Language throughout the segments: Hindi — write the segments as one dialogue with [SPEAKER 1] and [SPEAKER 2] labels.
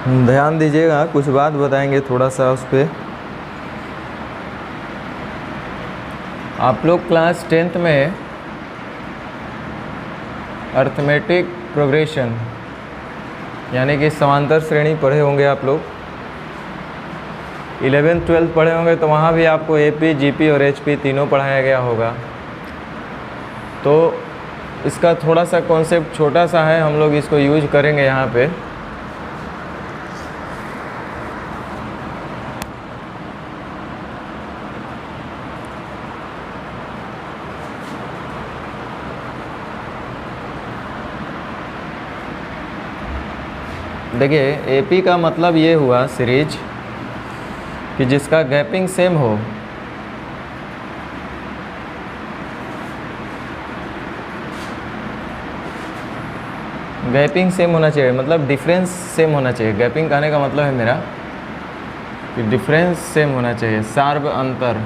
[SPEAKER 1] ध्यान दीजिएगा, कुछ बात बताएंगे थोड़ा सा उस पर। आप लोग क्लास 10th में अर्थमेटिक प्रोग्रेशन यानी कि समांतर श्रेणी पढ़े होंगे आप लोग। 11th 12th पढ़े होंगे तो वहाँ भी आपको AP, GP और HP तीनों पढ़ाया गया होगा। तो इसका थोड़ा सा कॉन्सेप्ट छोटा सा है, हम लोग इसको यूज करेंगे यहाँ पे। देखिए, AP का मतलब ये हुआ सीरीज कि जिसका गैपिंग सेम हो। गैपिंग सेम होना चाहिए, मतलब डिफरेंस सेम होना चाहिए। गैपिंग कहने का मतलब है मेरा कि डिफरेंस सेम होना चाहिए, सार्व अंतर।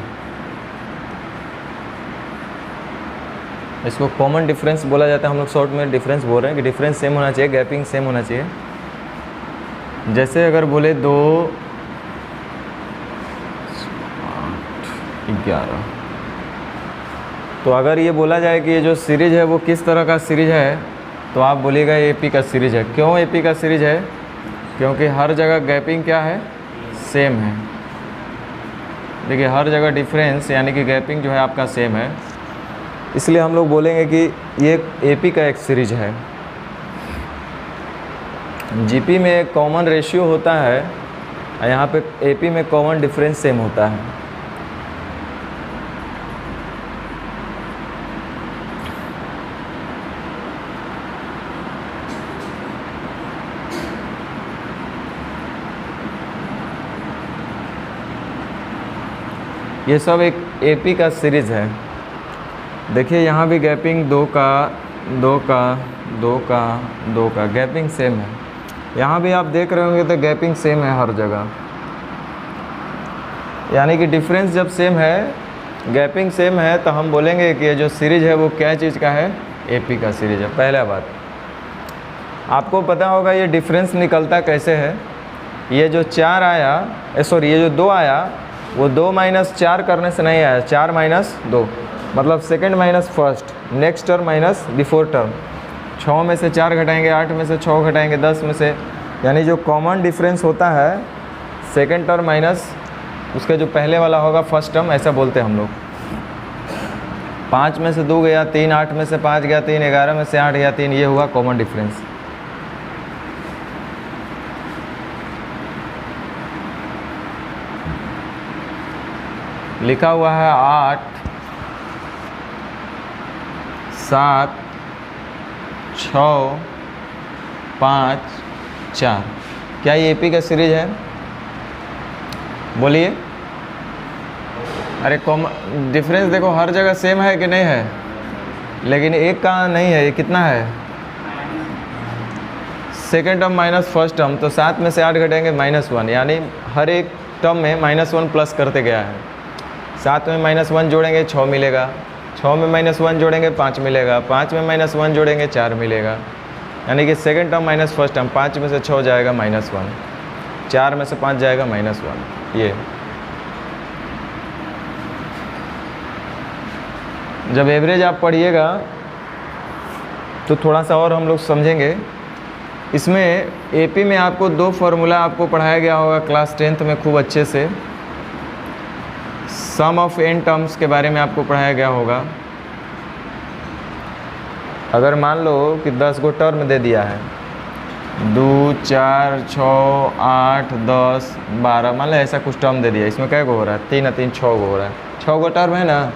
[SPEAKER 1] इसको कॉमन डिफरेंस बोला जाता है, हम लोग शॉर्ट में डिफरेंस बोल रहे हैं कि डिफरेंस सेम होना चाहिए, गैपिंग सेम होना चाहिए। जैसे अगर बोले 2 8 11, तो अगर ये बोला जाए कि ये जो सीरीज है वो किस तरह का सीरीज है, तो आप बोलिएगा AP का सीरीज है। क्यों AP का सीरीज है? क्योंकि हर जगह गैपिंग क्या है, सेम है। देखिए, हर जगह डिफरेंस यानी कि गैपिंग जो है आपका सेम है, इसलिए हम लोग बोलेंगे कि ये AP का एक सीरीज है। GP में एक कॉमन रेशियो होता है, यहाँ पे AP में कॉमन डिफरेंस सेम होता है। ये सब एक AP का सीरीज़ है। देखिए, यहाँ भी गैपिंग 2 का गैपिंग सेम है। यहाँ भी आप देख रहे होंगे तो गैपिंग सेम है हर जगह, यानी कि डिफरेंस जब सेम है, गैपिंग सेम है, तो हम बोलेंगे कि ये जो सीरीज है वो क्या चीज़ का है, AP का सीरीज है। पहला बात आपको पता होगा ये डिफरेंस निकलता कैसे है। ये जो 4 आया, ये जो 2 आया, वो 2 - 4 करने से नहीं आया, 4 - 2 मतलब second minus first, next term minus before term. 6 में से 4 घटाएंगे, 8 में से 6 घटाएंगे, 10 में से, यानी जो कॉमन डिफरेंस होता है सेकंड टर्म माइनस उसका जो पहले वाला होगा फर्स्ट टर्म, ऐसा बोलते हैं हम लोग। 5 में से 2 गया 3, 8 में से 5 गया 3, 11 में से 8 गया 3, ये हुआ कॉमन डिफरेंस। लिखा हुआ है 8 7 6 5 4। क्या ये AP का सीरीज है? बोलिए। अरे कॉमन डिफरेंस देखो हर जगह सेम है कि नहीं है, लेकिन एक का नहीं है। ये कितना है? Second term minus first term, तो 7 में से 8 घटेंगे -1, यानी हर एक टर्म में -1 प्लस करते गया है। 7 में -1 जोड़ेंगे 6 मिलेगा, 6 में -1 जोड़ेंगे 5 मिलेगा, 5 में -1 जोड़ेंगे 4 मिलेगा, यानी कि second term minus first term. 5 में से 6 जाएगा -1, 4 में से 5 जाएगा -1। ये जब एवरेज आप पढ़िएगा तो थोड़ा सा और हम लोग समझेंगे। इसमें AP में आपको 2 फार्मूला आपको पढ़ाया गया होगा क्लास 10th में खूब अच्छे से। सम ऑफ n टर्म्स के बारे में आपको पढ़ाया गया होगा। अगर मान लो कि 10 गो टर्म दे दिया है, 2 4 6 8 10 12, मान लो ऐसा कुछ टर्म दे दिया। इसमें क्या गो हो रहा है? 3 3 6 गो हो रहा है। 6 गो टर्म है ना,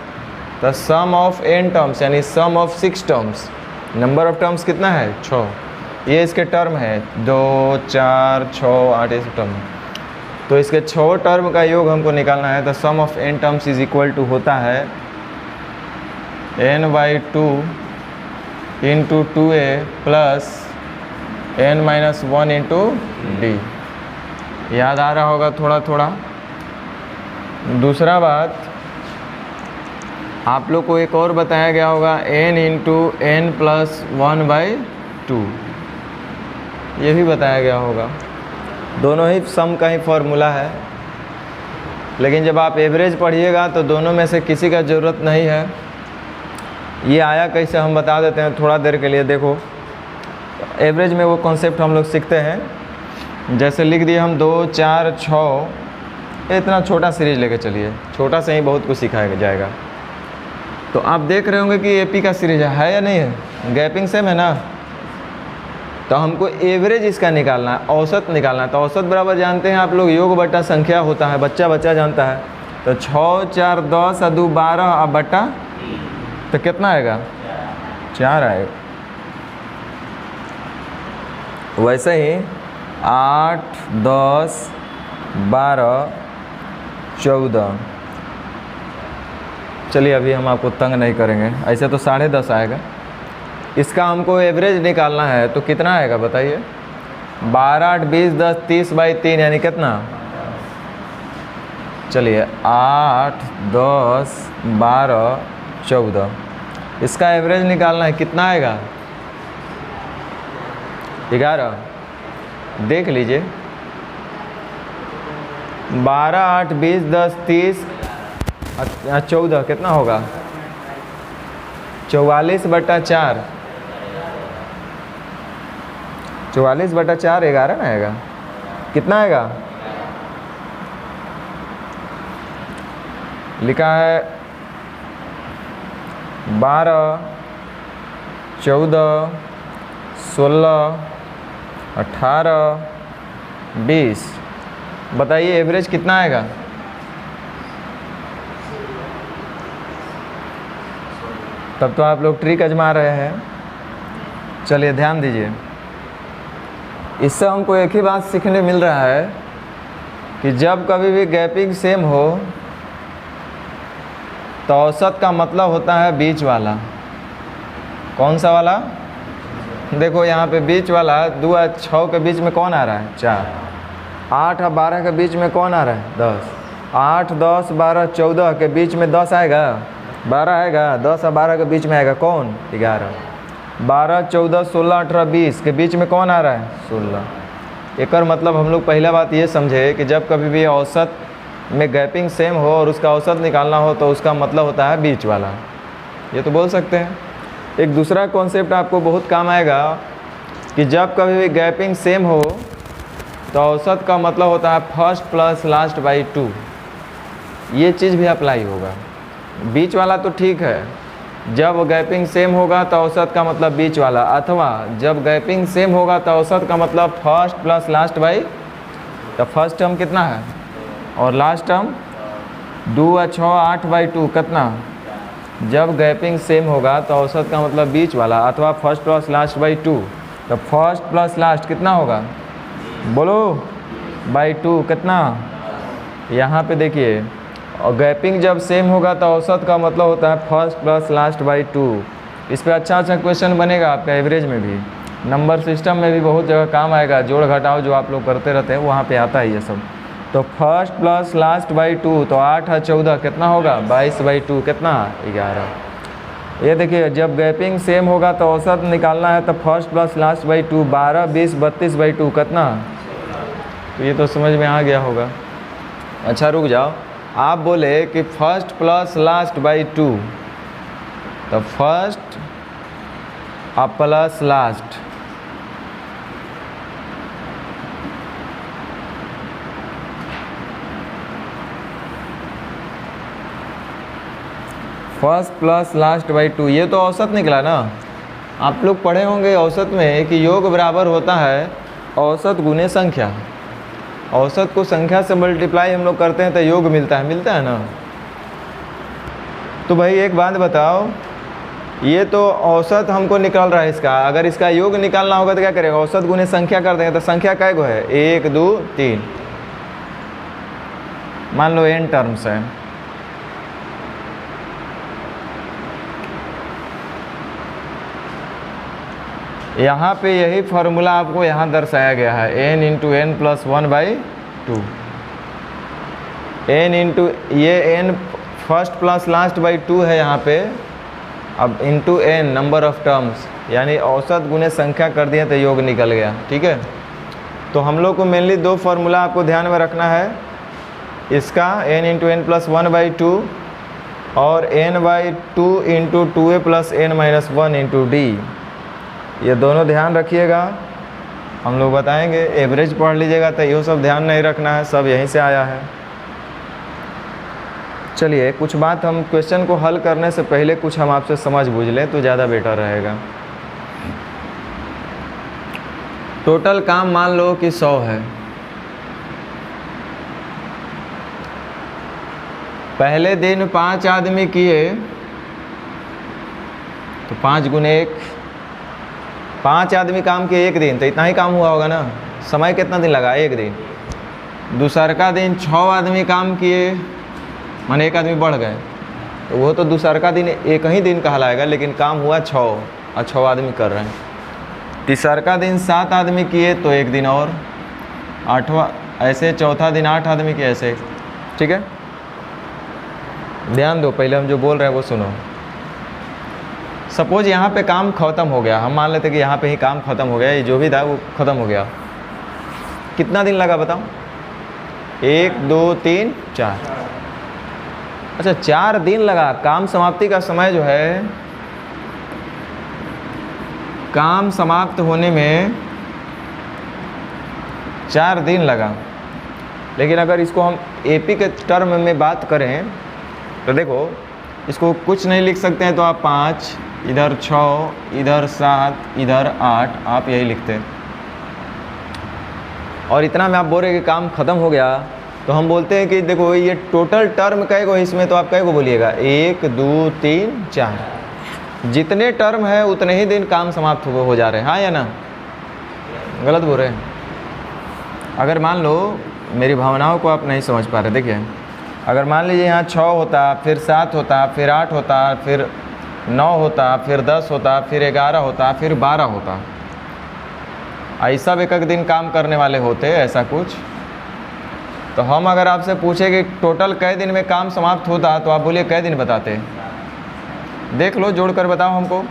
[SPEAKER 1] तो सम ऑफ n टर्म्स यानी sum of 6 terms, number of terms कितना है? 6। ये इसके टर्म है 2 4 6 8, ये टर्म। तो इसके 6 टर्म का योग हमको निकालना है। तो sum of n terms is equal to होता है n/2 into 2a plus n-1 into d। याद आ रहा होगा थोड़ा थोड़ा। दूसरा बात आप लोग को एक और बताया गया होगा, n इंटू n प्लस 1/2, ये भी बताया गया होगा। दोनों ही सम का ही फॉर्मूला है, लेकिन जब आप एवरेज पढ़िएगा तो दोनों में से किसी का ज़रूरत नहीं है। ये आया कैसे हम बता देते हैं थोड़ा देर के लिए। देखो एवरेज में वो कॉन्सेप्ट हम लोग सीखते हैं। जैसे लिख दिए हम 2 4 6, इतना छोटा सीरीज लेके चलिए, छोटा से ही बहुत कुछ सिखाया जाएगा। तो आप देख रहे होंगे कि एपी का सीरीज है या नहीं है, गैपिंग सेम है ना। तो हमको एवरेज इसका निकालना है, औसत निकालना है। तो औसत बराबर जानते हैं आप लोग, योग बटा संख्या होता है, बच्चा जानता है। तो 6 4 10 और 2 12 और बटा, तो कितना आएगा 4 आएगा। वैसे ही 8 10 12 14, चलिए अभी हम आपको तंग नहीं करेंगे, ऐसे तो 10.5 आएगा। इसका हमको एवरेज निकालना है तो कितना आएगा बताइए। 12 8 20 10 30/3 यानी कितना, चलिए 8 10 12 14, इसका एवरेज निकालना है, कितना आएगा 11। देख लीजिए 12 8 20 10 30 14 कितना होगा 44/4, 44/4 11 ना आएगा, कितना आएगा, लिखा है 12 14 16 18 20। बताइए एवरेज कितना आएगा। तब तो आप लोग ट्रिक आजमा रहे हैं। चलिए ध्यान दीजिए, इससे हमको एक ही बात सीखने मिल रहा है कि जब कभी भी गैपिंग सेम हो तो औसत का मतलब होता है बीच वाला। कौन सा वाला, देखो यहाँ पे बीच वाला 2 और 6 के बीच में कौन आ रहा है 4, 8 और 12 के बीच में कौन आ रहा है 10, 8 10 12 14 के बीच में 10 आएगा, 12 आएगा, 10 और 12 के बीच में आएगा कौन 11, 12 14 16 18 20 के बीच में कौन आ रहा है 16। एक और मतलब हम लोग पहला बात ये समझे कि जब कभी भी औसत में गैपिंग सेम हो और उसका औसत निकालना हो तो उसका मतलब होता है बीच वाला। ये तो बोल सकते हैं। एक दूसरा कॉन्सेप्ट आपको बहुत काम आएगा कि जब कभी भी गैपिंग सेम हो तो औसत का मतलब होता है फर्स्ट प्लस लास्ट बाई 2। ये चीज़ भी अप्लाई होगा। बीच वाला तो ठीक है, जब गैपिंग सेम होगा तो औसत का मतलब बीच वाला, अथवा जब गैपिंग सेम होगा तो औसत का मतलब फर्स्ट प्लस लास्ट बाई, तो फर्स्ट टर्म कितना है और लास्ट टर्म 2 और 6 8/2 कितना। जब गैपिंग सेम होगा तो औसत का मतलब बीच वाला अथवा फर्स्ट प्लस लास्ट बाई 2। तो फर्स्ट प्लस लास्ट कितना होगा बोलो बाई 2 कितना। यहाँ पे देखिए, और गैपिंग जब सेम होगा तो औसत का मतलब होता है फर्स्ट प्लस लास्ट बाई 2। इस पे अच्छा क्वेश्चन बनेगा आपका एवरेज में भी, नंबर सिस्टम में भी बहुत जगह काम आएगा। जोड़ घटाव जो आप लोग करते रहते हैं वहाँ पे आता है ये सब। तो फर्स्ट प्लस लास्ट बाई 2, तो 8 और 14 कितना होगा 22/2 कितना 11। ये देखिए जब गैपिंग सेम होगा तो औसत निकालना है तो फर्स्ट प्लस लास्ट बाई 2, 12 20 32/2 कितना। तो ये तो समझ में आ गया होगा। अच्छा रुक जाओ, आप बोले कि फर्स्ट प्लस लास्ट बाई 2, तो फर्स्ट और plus last, first plus last by 2, ये तो औसत निकला ना। आप लोग पढ़े होंगे औसत में कि योग बराबर होता है औसत गुने संख्या। औसत को संख्या से मल्टीप्लाई हम लोग करते हैं तो योग मिलता है ना। तो भाई एक बात बताओ, ये तो औसत हमको निकल रहा है इसका, अगर इसका योग निकालना होगा तो क्या करेंगे, औसत गुने संख्या कर देंगे। तो संख्या कै गो है 1 2 3, मान लो n टर्म्स है। यहाँ पे यही फार्मूला आपको यहाँ दर्शाया गया है, n into n plus 1/2, n into ये n first plus last by 2 है यहाँ पे। अब into n number of terms, यानी औसत गुने संख्या कर दिए तो योग निकल गया। ठीक है, तो हम लोग को मेनली दो फार्मूला आपको ध्यान में रखना है, इसका n इंटू एन प्लस 1/2 और n/2 into 2a plus n-1 into D. ये दोनों ध्यान रखिएगा, हम लोग बताएंगे। एवरेज पढ़ लीजिएगा तो ये सब ध्यान नहीं रखना है, सब यहीं से आया है। चलिए कुछ बात हम क्वेश्चन को हल करने से पहले कुछ हम आपसे समझ बूझ लें तो ज़्यादा बेटर रहेगा। टोटल काम मान लो कि 100 है। पहले दिन 5 आदमी किए तो 5 गुने 1, 5 आदमी काम किए एक दिन, तो इतना ही काम हुआ होगा ना। समय कितना दिन लगा? एक दिन। दूसरका दिन 6 आदमी काम किए, माने एक आदमी बढ़ गए, तो वो तो दूसरका दिन एक ही दिन कहलाएगा, लेकिन काम हुआ 6 और 6 आदमी कर रहे हैं। तीसरका दिन 7 आदमी किए तो एक दिन और, 8वां ऐसे, चौथा दिन 8 आदमी किए ऐसे। ठीक है, ध्यान दो, पहले हम जो बोल रहे हैं वो सुनो। सपोज यहाँ पे काम ख़त्म हो गया, हम मान लेते कि यहाँ पे ही काम ख़त्म हो गया, ये जो भी था वो ख़त्म हो गया। कितना दिन लगा बताओ? 1 2 3 4। अच्छा, 4 दिन लगा। काम समाप्ति का समय जो है, काम समाप्त होने में 4 दिन लगा। लेकिन अगर इसको हम एपी के टर्म में बात करें तो देखो, इसको कुछ नहीं लिख सकते हैं तो आप 5, इधर 6, इधर 7, इधर 8, आप यही लिखते। और इतना में आप बोल रहे कि काम ख़त्म हो गया, तो हम बोलते हैं कि देखो ये टोटल टर्म कई गो इसमें, तो आप कई गो बोलिएगा? 1 2 3 4। जितने टर्म है उतने ही दिन काम समाप्त हो जा रहे हैं, हाँ या ना? गलत बोल रहे हैं? अगर मान लो मेरी भावनाओं को आप नहीं समझ पा रहे, देखिए अगर मान लीजिए यहाँ 6 होता, फिर 7 होता, फिर 8 होता, फिर 9 होता, फिर 10 होता, फिर 11 होता, फिर 12 होता, ऐसा एक एक दिन काम करने वाले होते, ऐसा कुछ। तो हम अगर आपसे पूछे कि टोटल कै दिन में काम समाप्त होता, तो आप बोलिए कै दिन बताते? देख लो, जोड़ कर बताओ हमको।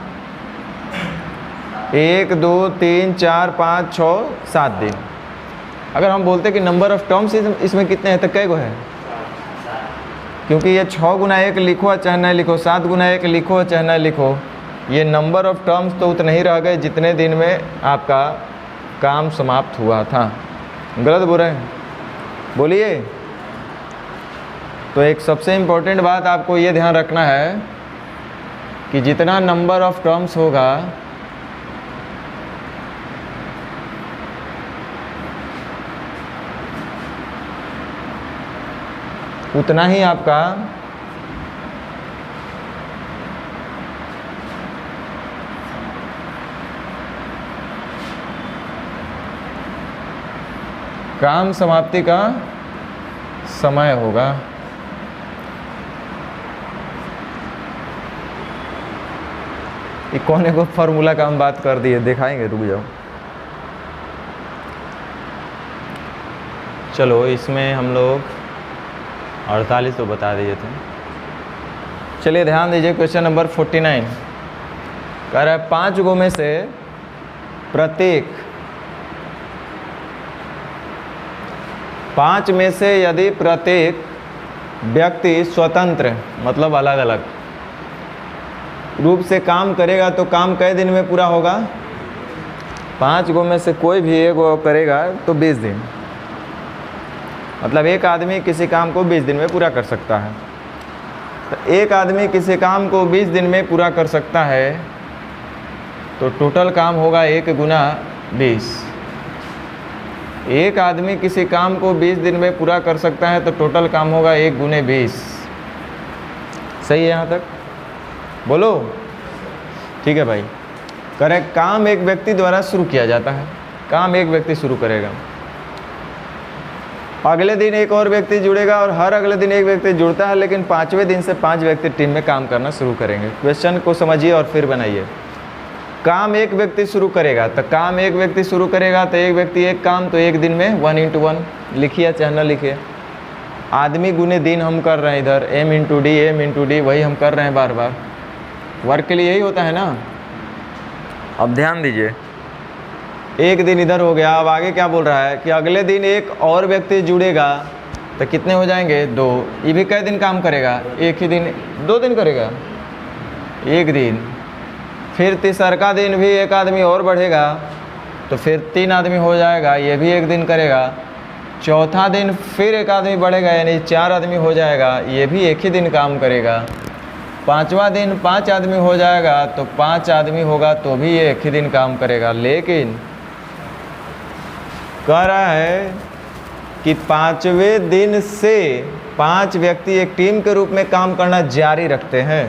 [SPEAKER 1] 1 2 3 4 5 6 7 दिन। अगर हम बोलते कि नंबर ऑफ़ टर्म्स इसमें कितने हैं, तो कै गो है? क्योंकि ये 6 गुना 1 लिखो चाहे नहीं लिखो, 7 गुना 1 लिखो चाहे नहीं लिखो, ये नंबर ऑफ़ टर्म्स तो उतने ही रह गए जितने दिन में आपका काम समाप्त हुआ था। गलत बोल रहे हैं? बोलिए। तो एक सबसे इम्पोर्टेंट बात आपको ये ध्यान रखना है कि जितना नंबर ऑफ़ टर्म्स होगा उतना ही आपका काम समाप्ति का समय होगा। ये कौन को फार्मूला का हम बात कर दिए, दिखाएंगे, रुक जाओ। चलो इसमें हम लोग 48 तो बता दिए थे। चलिए ध्यान दीजिए, क्वेश्चन नंबर 49 कह रहा है 5 गो में से प्रत्येक 5 में से यदि प्रत्येक व्यक्ति स्वतंत्र मतलब अलग अलग रूप से काम करेगा तो काम कै दिन में पूरा होगा? 5 गो में से कोई भी एक गो करेगा तो 20 दिन, मतलब एक आदमी किसी काम को 20 दिन में पूरा कर सकता है। तो एक आदमी किसी काम को 20 दिन में पूरा कर सकता है, तो टोटल काम होगा 1 गुना 20। एक आदमी किसी काम को 20 दिन में पूरा कर सकता है, तो टोटल काम होगा 1 गुने 20। सही है यहाँ तक? बोलो। ठीक है भाई। करेक्ट। काम एक व्यक्ति द्वारा शुरू किया जाता है, काम एक व्यक्ति शुरू करेगा, अगले दिन एक और व्यक्ति जुड़ेगा और हर अगले दिन एक व्यक्ति जुड़ता है, लेकिन 5वें दिन से 5 व्यक्ति टीम में काम करना शुरू करेंगे। क्वेश्चन को समझिए और फिर बनाइए। काम एक व्यक्ति शुरू करेगा, तो काम एक व्यक्ति शुरू करेगा तो एक व्यक्ति एक काम, तो एक दिन में 1 × 1 लिखिए चाहे न लिखिए। आदमी गुने दिन हम कर रहे हैं इधर, m × d m × d वही हम कर रहे हैं बार बार। वर्क के लिए यही होता है ना। अब ध्यान दीजिए, एक दिन इधर हो गया। अब आगे क्या बोल रहा है कि अगले दिन एक और व्यक्ति जुड़ेगा तो कितने हो जाएंगे? 2। ये भी कै दिन काम करेगा? एक ही दिन, 2 दिन करेगा, एक दिन। फिर तीसरा दिन भी एक आदमी और बढ़ेगा तो फिर 3 आदमी हो जाएगा, ये भी एक दिन करेगा। चौथा दिन फिर एक आदमी बढ़ेगा यानी 4 आदमी हो जाएगा, ये भी एक ही दिन काम करेगा। पाँचवा दिन 5 आदमी हो जाएगा तो 5 आदमी होगा तो भी ये एक ही दिन काम करेगा। लेकिन कह रहा है कि 5वें दिन से 5 व्यक्ति एक टीम के रूप में काम करना जारी रखते हैं।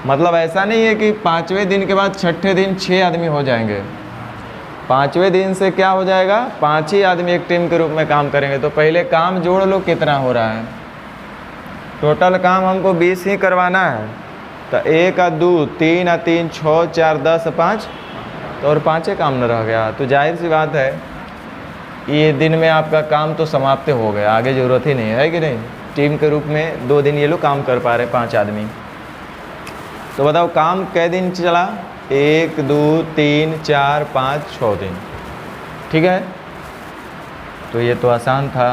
[SPEAKER 1] मतलब ऐसा नहीं है कि 5वें दिन के बाद 6ठे दिन 6 आदमी हो जाएंगे। 5वें दिन से क्या हो जाएगा? 5 ही आदमी एक टीम के रूप में काम करेंगे। तो पहले काम जोड़ लो कितना हो रहा है। टोटल काम हमको 20 ही करवाना है। तो 1 और 2, 3 और 3, 6, 4, 10, 5 तो और 5 काम न रह गया। तो जाहिर सी बात है ये दिन में आपका काम तो समाप्त हो गया, आगे ज़रूरत ही नहीं है कि नहीं। टीम के रूप में 2 दिन ये लोग काम कर पा रहे 5 आदमी। तो बताओ काम कै दिन चला? 1, 2, 3, 4, 5, 6 दिन। ठीक है, तो ये तो आसान था।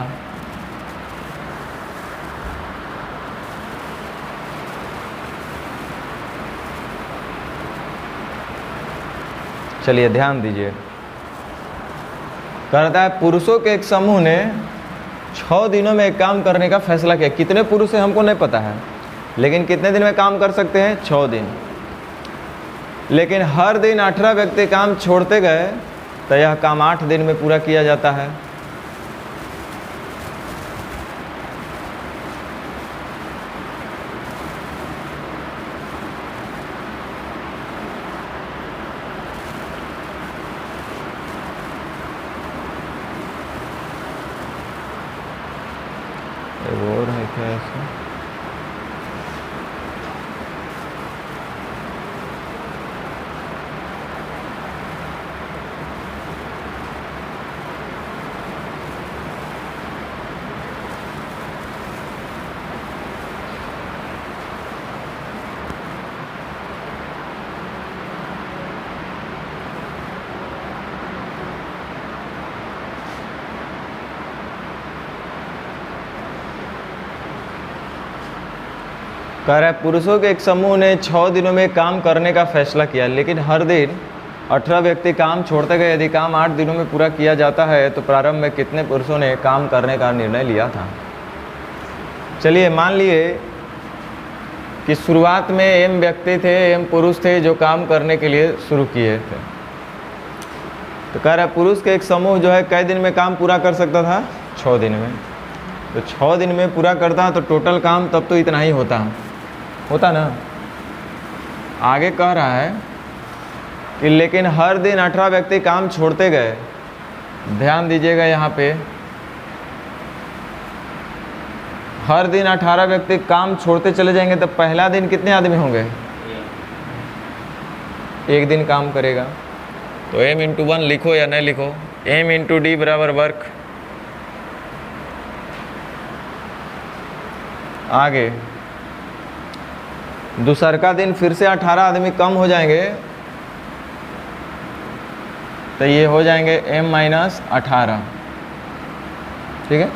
[SPEAKER 1] चलिए ध्यान दीजिए। कहता है पुरुषों के एक समूह ने 6 दिनों में एक काम करने का फैसला किया। कितने पुरुष हैं हमको नहीं पता है, लेकिन कितने दिन में काम कर सकते हैं? 6 दिन। लेकिन हर दिन 18 व्यक्ति काम छोड़ते गए तो यह काम 8 दिन में पूरा किया जाता है। और है क्या ऐसा? कह रहा है पुरुषों के एक समूह ने 6 दिनों में काम करने का फैसला किया, लेकिन हर दिन 18 व्यक्ति काम छोड़ते गए। यदि काम 8 दिनों में पूरा किया जाता है तो प्रारंभ में कितने पुरुषों ने काम करने का निर्णय लिया था? चलिए मान लिए कि शुरुआत में m व्यक्ति थे, m पुरुष थे जो काम करने के लिए शुरू किए थे। तो कह रहा है पुरुष के एक समूह जो है कई दिन में काम पूरा कर सकता था? 6 दिन में। तो 6 दिन में पूरा करता तो टोटल काम तब तो इतना ही होता ना। आगे कह रहा है कि लेकिन हर दिन 18 व्यक्ति काम छोड़ते गए। ध्यान दीजिएगा यहाँ पे, हर दिन 18 व्यक्ति काम छोड़ते चले जाएंगे तो पहला दिन कितने आदमी होंगे? एक दिन काम करेगा। तो m × 1 लिखो या नहीं लिखो? m × d बराबर वर्क। आगे दूसरा दिन फिर से 18 आदमी कम हो जाएंगे तो ये हो जाएंगे m - 18। ठीक है।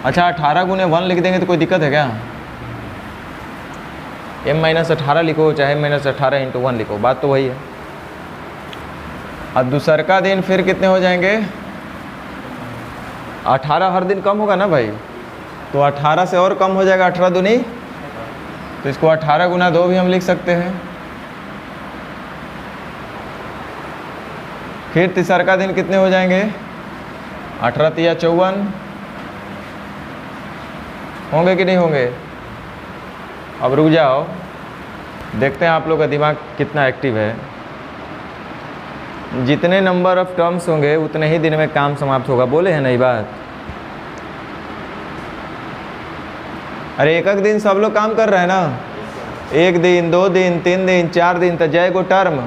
[SPEAKER 1] अच्छा 18 × 1 लिख देंगे तो कोई दिक्कत है क्या? m - 18 लिखो चाहे m - 18 × 1 लिखो, बात तो वही है। अब दूसरा दिन फिर कितने हो जाएंगे? 18 हर दिन कम होगा ना भाई, तो 18 से और कम हो जाएगा 18 दूनी, तो इसको 18 × 2 भी हम लिख सकते हैं। फिर तीसरा दिन कितने हो जाएंगे? 18 × 3 = 54 होंगे कि नहीं होंगे? अब रुक जाओ, देखते हैं आप लोग का दिमाग कितना एक्टिव है। जितने नंबर ऑफ टर्म्स होंगे उतने ही दिन में काम समाप्त होगा। बोले हैं नहीं बात? अरे एक दिन सब लोग काम कर रहे हैं ना, 1 दिन 2 दिन 3 दिन 4 दिन तो जय गो टर्म,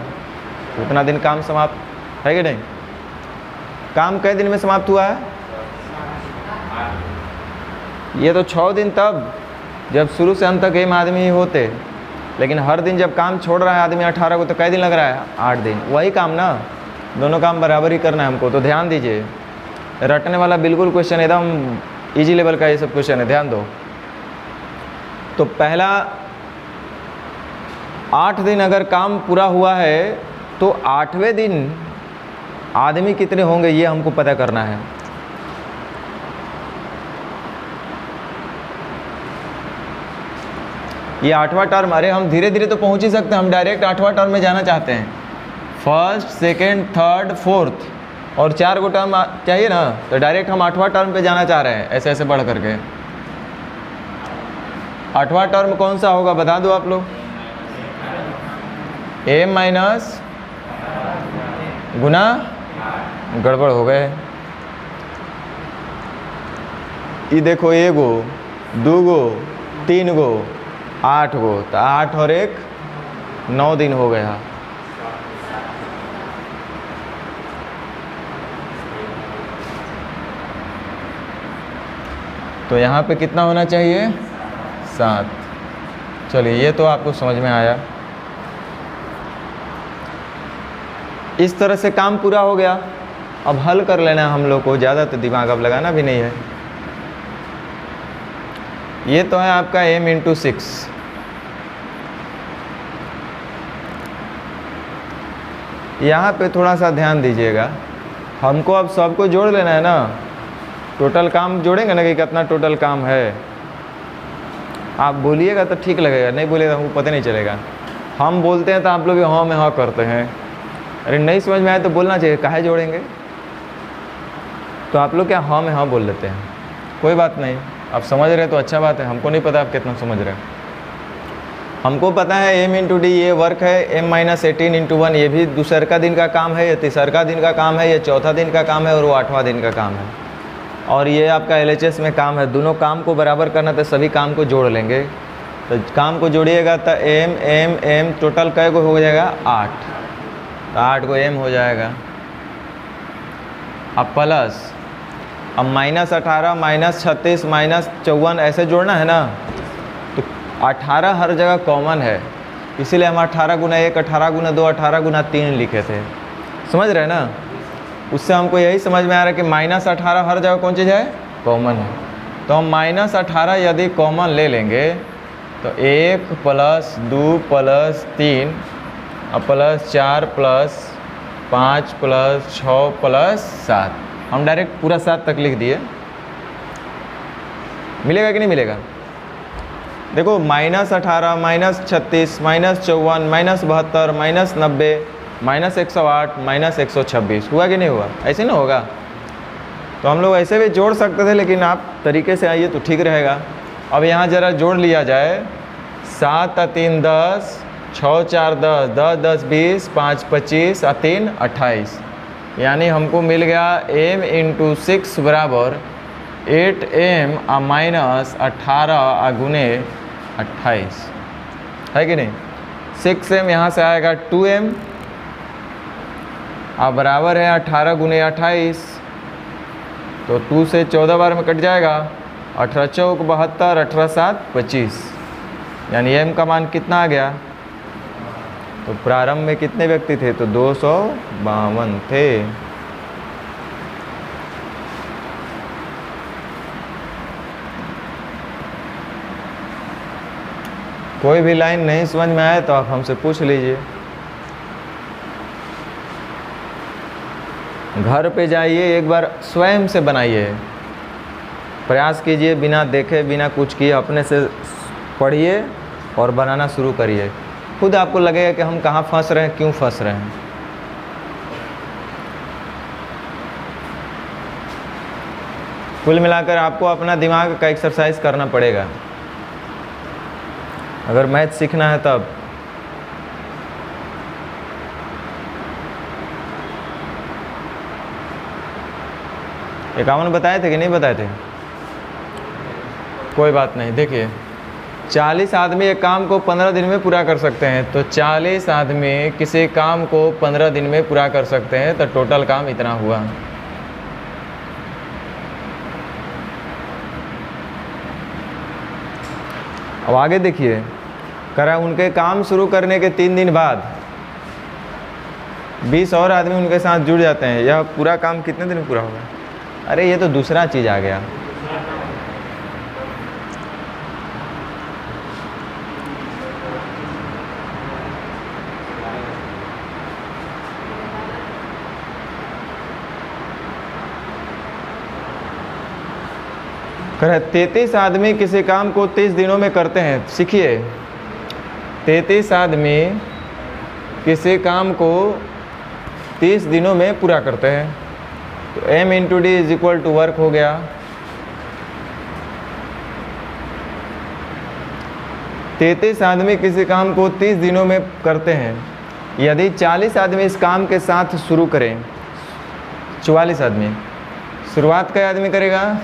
[SPEAKER 1] उतना दिन काम समाप्त है कि नहीं? काम कई दिन में समाप्त हुआ है? ये तो 6 दिन तब जब शुरू से अंत तक m आदमी ही होते, लेकिन हर दिन जब काम छोड़ रहा है आदमी 18 को तो कई दिन लग रहा है? 8 दिन। वही काम ना, दोनों काम बराबर ही करना है हमको। तो ध्यान दीजिए, रटने वाला बिल्कुल क्वेश्चन एकदम इजी लेवल का ये सब क्वेश्चन है, ध्यान दो। तो पहला 8 दिन अगर काम पूरा हुआ है तो 8वें दिन आदमी कितने होंगे ये हमको पता करना है। ये 8वां टर्म, अरे हम धीरे धीरे तो पहुंच ही सकते हैं, हम डायरेक्ट 8वां टर्म में जाना चाहते हैं। फर्स्ट, सेकंड, थर्ड, फोर्थ और 4 गो टर्म चाहिए ना, तो डायरेक्ट हम 8वां टर्म पे जाना चाह रहे हैं, ऐसे ऐसे बढ़ करके। 8वां टर्म कौन सा होगा बता दो आप लोग। m माइनस गुना, गड़बड़ हो गए। ये देखो, 1 गो, 2 गो, 3 गो, 8 गो, तो 8 और 1 9 दिन हो गया। तो यहाँ पे कितना होना चाहिए, 7। चलिए ये तो आपको समझ में आया। इस तरह से काम पूरा हो गया। अब हल कर लेना है हम लोग को, ज़्यादा तो दिमाग अब लगाना भी नहीं है। ये तो है आपका m × 6। यहाँ पे थोड़ा सा ध्यान दीजिएगा, हमको अब सबको जोड़ लेना है ना। टोटल काम जोड़ेंगे ना कि कितना टोटल काम है। आप बोलिएगा तो ठीक लगेगा, नहीं बोलिएगा हमको पता नहीं चलेगा। हम बोलते हैं तो आप लोग हाँ में हाँ करते हैं। अरे नहीं समझ में आए तो बोलना चाहिए, काहे जोड़ेंगे। तो आप लोग क्या हाँ में हाँ बोल लेते हैं, कोई बात नहीं। आप समझ रहे तो अच्छा बात है, हमको नहीं पता आप कितना समझ रहे हैं। हमको पता है m × d ये वर्क है, m - 18 × 1 ये भी दूसर का दिन का काम है, ये तीसर का दिन का काम है, ये चौथा दिन का काम है और वो 8वां दिन का काम है। और ये आपका LHS में काम है। दोनों काम को बराबर करना तो सभी काम को जोड़ लेंगे। तो काम को जोड़िएगा तो m टोटल कै गो हो जाएगा, 8। तो 8 गो m हो जाएगा। अब प्लस, अब -18 -36 -54 ऐसे जोड़ना है ना। तो 18 हर जगह कॉमन है, इसीलिए हम 18 × 1 18 × 2 18 × 3 लिखे थे। समझ रहे हैं ना। उससे हमको यही समझ में आ रहा है कि -18 हर जगह कौन चीज़ है, कॉमन है। तो हम -18 यदि कॉमन ले लेंगे तो 1 + 2 + 3 + 4 + 5 + 6 + 7, हम डायरेक्ट पूरा 7 तक लिख दिए। मिलेगा कि नहीं मिलेगा। देखो -18 -36 -54 -72 -90 -108 -126 हुआ कि नहीं हुआ, ऐसे ना होगा। तो हम लोग ऐसे भी जोड़ सकते थे, लेकिन आप तरीके से आइए तो ठीक रहेगा। अब यहाँ ज़रा जोड़ लिया जाए। 7 × 3 = 10, 6 × 4 = 10, 10 × 10 = 20, 5 × 25 और 3 = 28। यानी हमको मिल गया m × 6 बराबर 8m - 18 गुने 28, है कि नहीं। 6m यहाँ से आएगा 2m और बराबर है 18 गुने 28। तो 2 से 14 बार में कट जाएगा। 18 × 4 = 72, 18 × 7 = 25। यानी m का मान कितना आ गया। तो प्रारंभ में कितने व्यक्ति थे, तो 252 थे। कोई भी लाइन नहीं समझ में आए तो आप हमसे पूछ लीजिए। घर पे जाइए, एक बार स्वयं से बनाइए, प्रयास कीजिए, बिना देखे बिना कुछ किए अपने से पढ़िए और बनाना शुरू करिए। खुद आपको लगेगा कि हम कहाँ फंस रहे हैं, क्यों फंस रहे हैं। कुल मिलाकर आपको अपना दिमाग का एक्सरसाइज करना पड़ेगा अगर मैथ सीखना है तब। एकावन बताए थे कि नहीं बताए थे, कोई बात नहीं। देखिए 40 आदमी एक काम को 15 दिन में पूरा कर सकते हैं, तो 40 आदमी किसी काम को 15 दिन में पूरा कर सकते हैं, तो टोटल काम इतना हुआ। अब आगे देखिए, करा उनके काम शुरू करने के 3 दिन बाद 20 और आदमी उनके साथ जुड़ जाते हैं, यह पूरा काम कितने दिन में पूरा होगा? अरे ये तो दूसरा चीज़ आ गया। कह 33 आदमी किसी काम को 30 दिनों में करते हैं। सीखिए, 33 आदमी किसी काम को 30 दिनों में पूरा करते हैं, तो m into D is equal to work हो गया। 33 आदमी किसी काम को 30 दिनों में करते हैं। यदि 40 आदमी इस काम के साथ शुरू करें, 44 आदमी, शुरुआत कई आदमी करेगा?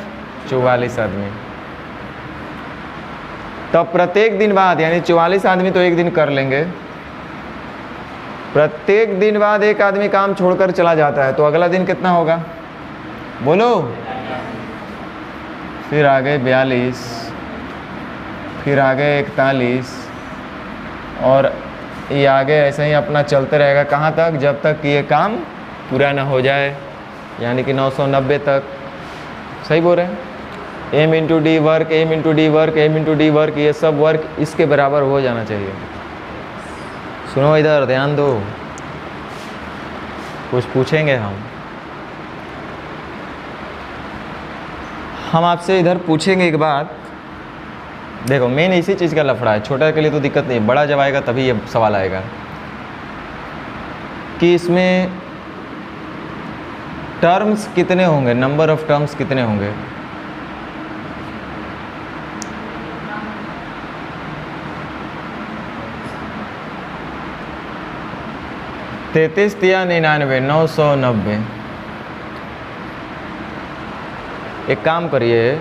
[SPEAKER 1] 44 आदमी। तब प्रत्येक दिन बाद, यानी 44 आदमी तो एक दिन कर लेंगे, प्रत्येक दिन बाद एक आदमी काम छोड़कर चला जाता है, तो अगला दिन कितना होगा? बोलो। फिर आगे 42, फिर आगे 41, और ये आगे ऐसे ही अपना चलते रहेगा। कहाँ तक? जब तक कि ये काम पूरा ना हो जाए, यानी कि 990 तक। सही बोल रहे हैं? m into D work, m into D work, m into D work, ये सब वर्क इसके बराबर हो जाना चाहिए। सुनो इधर, ध्यान दो, कुछ पूछेंगे हम आपसे इधर पूछेंगे एक बात। देखो, मेन इसी चीज़ का लफड़ा है। छोटा के लिए तो दिक्कत नहीं, बड़ा जब आएगा तभी ये सवाल आएगा कि इसमें टर्म्स कितने होंगे, नंबर ऑफ टर्म्स कितने होंगे। तैतीस या 99, 990। एक काम करिए,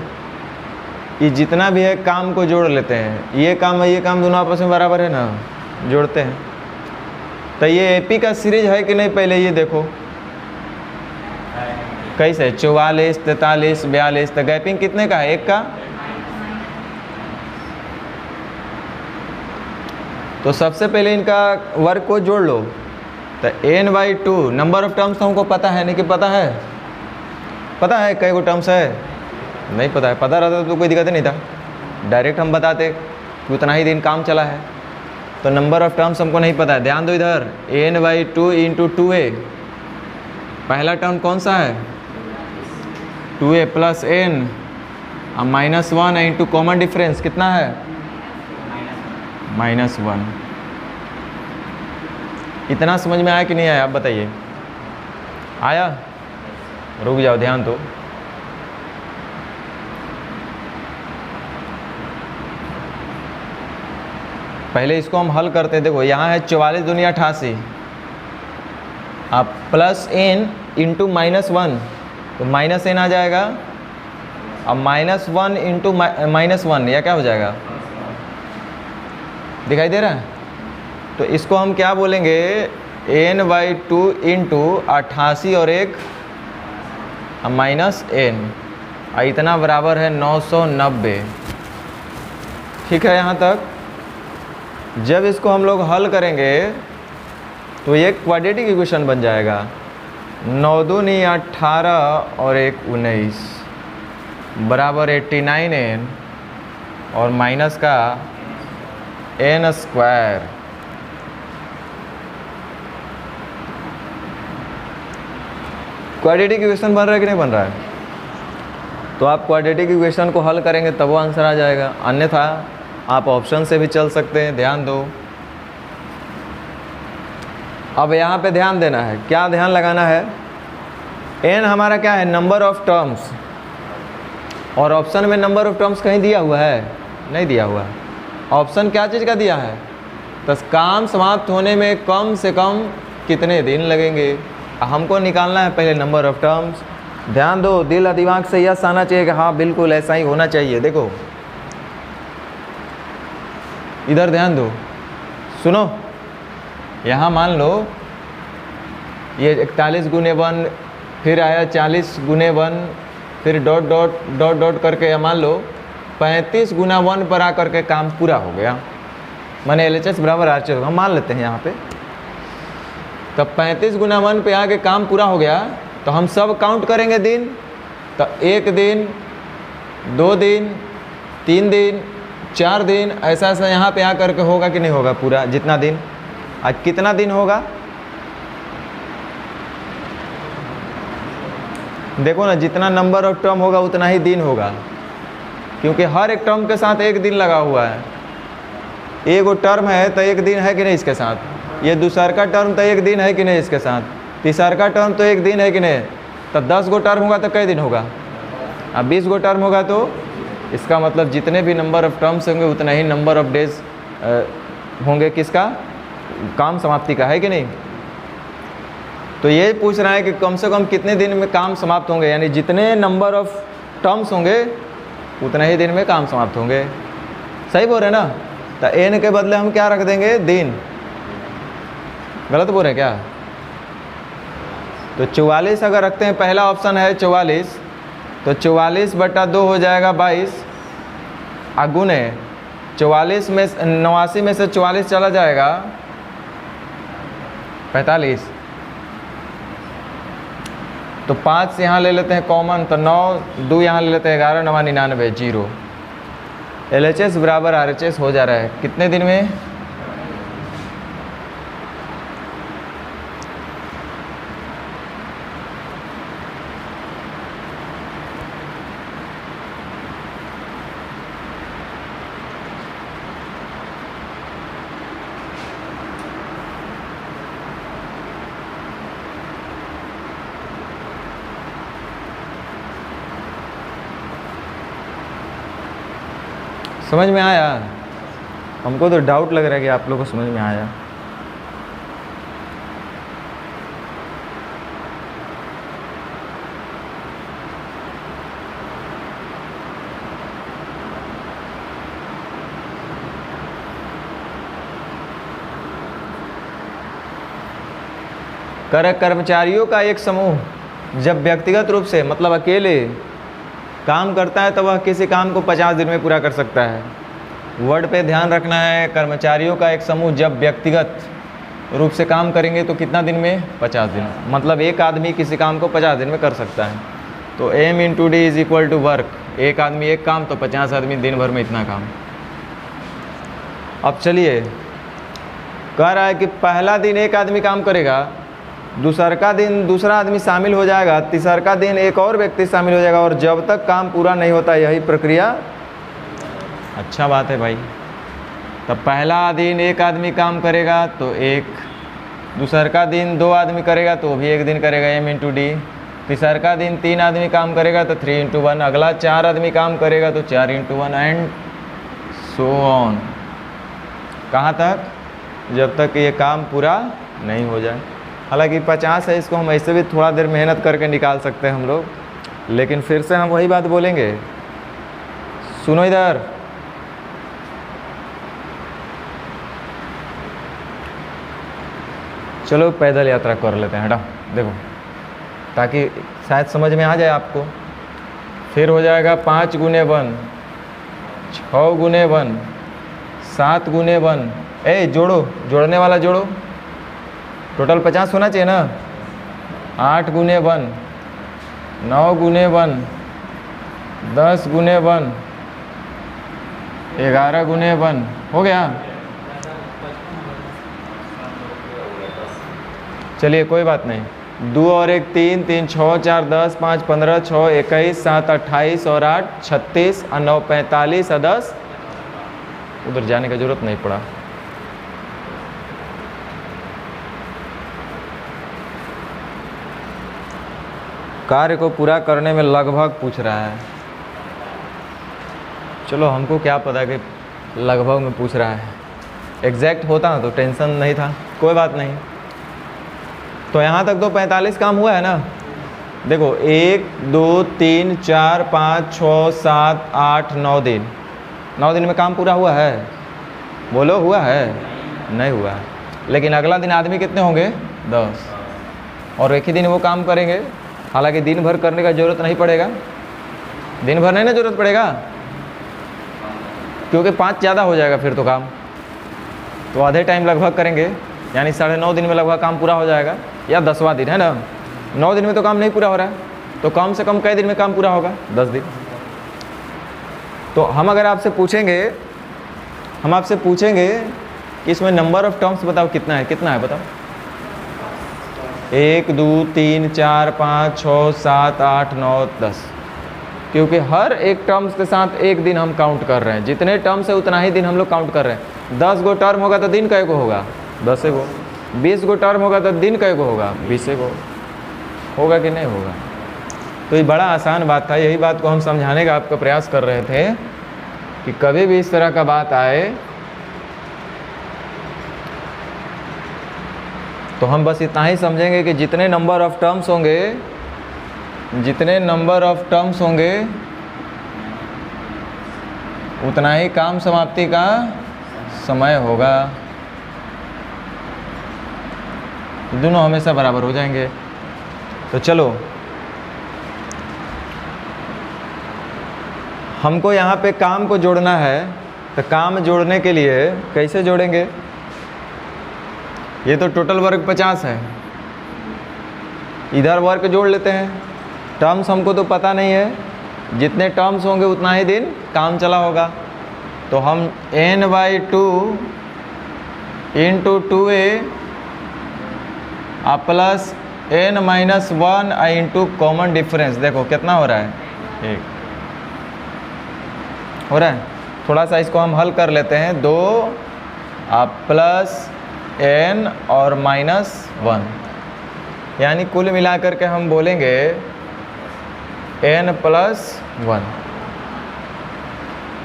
[SPEAKER 1] ये जितना भी है काम को जोड़ लेते हैं। ये काम है, ये काम दोनों आपस में बराबर है ना, जोड़ते हैं। तो ये एपी का सीरीज है कि नहीं, पहले ये देखो कैसे। 44, 43, 42, तो गैपिंग कितने का है? एक का। तो सबसे पहले इनका वर्क को जोड़ लो। तो n/2 नंबर ऑफ टर्म्स तो हमको पता है, नहीं कि पता है? पता है कई गो टर्म्स है? नहीं पता है। पता रहता तो कोई दिक्कत नहीं था, डायरेक्ट हम बताते कि उतना ही दिन काम चला है। तो नंबर ऑफ टर्म्स हमको नहीं पता है। ध्यान दो इधर, n/2 इंटू 2a। पहला टर्म कौन सा है? 2a प्लस n, अब -1 इंटू कॉमन डिफरेंस कितना है? -1। इतना समझ में आया कि नहीं आया? आप बताइए। आया? रुक जाओ, ध्यान दो। पहले इसको हम हल करते हैं। देखो यहाँ है 44 दूनी 88, अब प्लस n इंटू -1, तो -n आ जाएगा। अब -1 इंटू -1, या क्या हो जाएगा? दिखाई दे रहा है? तो इसको हम क्या बोलेंगे? n/2 इंटू 88 और एक -n, इतना बराबर है 990। ठीक है यहाँ तक? जब इसको हम लोग हल करेंगे तो ये क्वाड्रेटिक इक्वेशन बन जाएगा। 9 दूनी 18 और एक 19 बराबर 89n और माइनस का n²। क्वाड्रेटिक इक्वेशन बन रहा है कि नहीं बन रहा है? तो आप क्वाड्रेटिक इक्वेशन को हल करेंगे तब वो आंसर आ जाएगा, अन्यथा आप ऑप्शन से भी चल सकते हैं। ध्यान दो। अब यहाँ पे ध्यान देना है। क्या ध्यान लगाना है? n हमारा क्या है? Number of terms. और ऑप्शन में नंबर ऑफ टर्म्स कहीं दिया हुआ है? नहीं दिया हुआ है। ऑप्शन क्या चीज़ का दिया है? तो काम समाप्त होने में कम से कम कितने दिन लगेंगे, हमको निकालना है पहले नंबर ऑफ टर्म्स। ध्यान दो, दिल और दिमाग से यस आना चाहिए कि हाँ बिल्कुल ऐसा ही होना चाहिए। देखो इधर ध्यान दो, सुनो। यहाँ मान लो ये 41 गुने 1, फिर आया 40 गुने 1, फिर डॉट डॉट डॉट डॉट करके मान लो 35 गुना 1 पर आकर के काम पूरा हो गया। मैंने LHS बराबर RHS हम मान लेते हैं यहाँ पे। तो 35 गुना 1 पे आके काम पूरा हो गया, तो हम सब काउंट करेंगे दिन। तो 1 दिन, 2 दिन, 3 दिन, 4 दिन, ऐसा ऐसा यहाँ पे आकर के होगा कि नहीं होगा पूरा जितना दिन। आज कितना दिन होगा देखो ना, जितना नंबर ऑफ टर्म होगा उतना ही दिन होगा, क्योंकि हर एक टर्म के साथ एक दिन लगा हुआ है। एक टर्म है तो एक दिन है कि नहीं इसके साथ, ये दूसर का टर्म तो एक दिन है कि नहीं इसके साथ, तीसर का टर्म तो एक दिन है कि नहीं। तो 10 गो टर्म होगा तो कई दिन होगा, अब 20 गो टर्म होगा तो इसका मतलब जितने भी नंबर ऑफ टर्म्स होंगे उतना ही नंबर ऑफ डेज होंगे किसका, काम समाप्ति का, है कि नहीं। तो ये पूछ रहा है कि कम से कम कितने दिन में काम समाप्त होंगे, यानी जितने नंबर ऑफ टर्म्स होंगे उतने ही दिन में काम समाप्त होंगे। सही बोल रहे हैं ना। तो एन के बदले हम क्या रख देंगे, दिन। गलत बोल रहे हैं क्या। तो 44 अगर रखते हैं, पहला ऑप्शन है 44, तो 44/2 हो जाएगा 22, अगुने 44 में 89 में से 44 चला जाएगा 45, तो 5 यहाँ ले लेते हैं कॉमन, तो 9, 2 यहाँ ले लेते हैं 11, 9 99, 0। LHS बराबर RHS हो जा रहा है कितने दिन में, समझ में आया। हमको तो डाउट लग रहा है कि आप लोगों को समझ में आया। कर्मचारियों का एक समूह जब व्यक्तिगत रूप से मतलब अकेले काम करता है तो वह किसी काम को 50 दिन में पूरा कर सकता है। वर्ड पे ध्यान रखना है, कर्मचारियों का एक समूह जब व्यक्तिगत रूप से काम करेंगे तो कितना दिन में, 50 दिन। मतलब एक आदमी किसी काम को 50 दिन में कर सकता है। तो m × d = वर्क, एक आदमी एक काम तो 50 आदमी दिन भर में इतना काम। अब चलिए, कह रहा है कि पहला दिन एक आदमी काम करेगा, दूसर का दिन दूसरा आदमी शामिल हो जाएगा, तीसर का दिन एक और व्यक्ति शामिल हो जाएगा, और जब तक काम पूरा नहीं होता यही प्रक्रिया। अच्छा बात है भाई। तब पहला दिन एक आदमी काम करेगा तो एक, दूसर का दिन 2 आदमी करेगा तो भी एक दिन करेगा, m × d। तीसर का दिन 3 आदमी काम करेगा तो 3 × 1, अगला 4 आदमी काम करेगा तो 4 × 1 एंड सो ऑन। कहाँ तक, जब तक ये काम पूरा नहीं हो जाए। हालांकि 50 है, इसको हम ऐसे भी थोड़ा देर मेहनत करके निकाल सकते हैं हम लोग, लेकिन फिर से हम वही बात बोलेंगे। सुनो इधर, चलो पैदल यात्रा कर लेते हैं, हटाओ देखो, ताकि शायद समझ में आ जाए आपको। फिर हो जाएगा 5 × 1, 6 × 1, 7 × 1, ए जोड़ो, जोड़ने वाला जोड़ो, टोटल 50 होना चाहिए ना। 8 × 1, 9 × 1, 10 × 1, 11 × 1, हो गया। चलिए कोई बात नहीं, 2 और 1 3, 3 6 4 10 5 15 6 21 7 28 और 8 36 और 9 45 और 10, उधर जाने की जरूरत नहीं पड़ा। कार्य को पूरा करने में लगभग पूछ रहा है। चलो हमको क्या पता कि लगभग में पूछ रहा है, एग्जैक्ट होता ना तो टेंशन नहीं था, कोई बात नहीं। तो यहाँ तक तो 45 काम हुआ है ना। देखो 1 2 3 4 5 6 7 8 9 दिन, 9 दिन में काम पूरा हुआ है, बोलो हुआ है, नहीं हुआ है। लेकिन अगला दिन आदमी कितने होंगे, 10, और एक ही दिन वो काम करेंगे। हालांकि दिन भर करने का ज़रूरत नहीं पड़ेगा, दिन भर नहीं ना ज़रूरत पड़ेगा, क्योंकि 5 ज़्यादा हो जाएगा फिर तो काम, तो आधे टाइम लगभग करेंगे। यानी 9.5 दिन में लगभग काम पूरा हो जाएगा, या 10वां दिन है ना। 9 दिन में तो काम नहीं पूरा हो रहा है, तो कम से कम कई दिन में काम पूरा होगा? 10 दिन। तो हम अगर आपसे पूछेंगे कि इसमें नंबर ऑफ टर्म्स बताओ कितना है बताओ। 1 2 3 4 5 6 7 8 9 10, क्योंकि हर एक टर्म्स के साथ एक दिन हम काउंट कर रहे हैं। जितने टर्म्स है उतना ही दिन हम लोग काउंट कर रहे हैं। 10 गो टर्म होगा तो दिन कई गो होगा? 10 गो। 20 गो टर्म होगा तो दिन कई गो होगा? 20 गो। होगा कि नहीं होगा? तो ये बड़ा आसान बात था। यही बात को हम समझाने का आपका प्रयास कर रहे थे कि कभी भी इस तरह का बात आए तो हम बस इतना ही समझेंगे कि जितने नंबर ऑफ टर्म्स होंगे उतना ही काम समाप्ति का समय होगा। दोनों हमेशा बराबर हो जाएंगे। तो चलो, हमको यहाँ पे काम को जोड़ना है, तो काम जोड़ने के लिए कैसे जोड़ेंगे? ये तो टोटल वर्क 50 है, इधर वर्क जोड़ लेते हैं। टर्म्स हमको तो पता नहीं है, जितने टर्म्स होंगे उतना ही दिन काम चला होगा। तो हम n/2 into 2a plus n-1 into common difference, देखो कितना हो रहा है? 1 हो रहा है। थोड़ा सा इसको हम हल कर लेते हैं। 2 प्लस n और -1, यानी कुल मिलाकर के हम बोलेंगे n+1,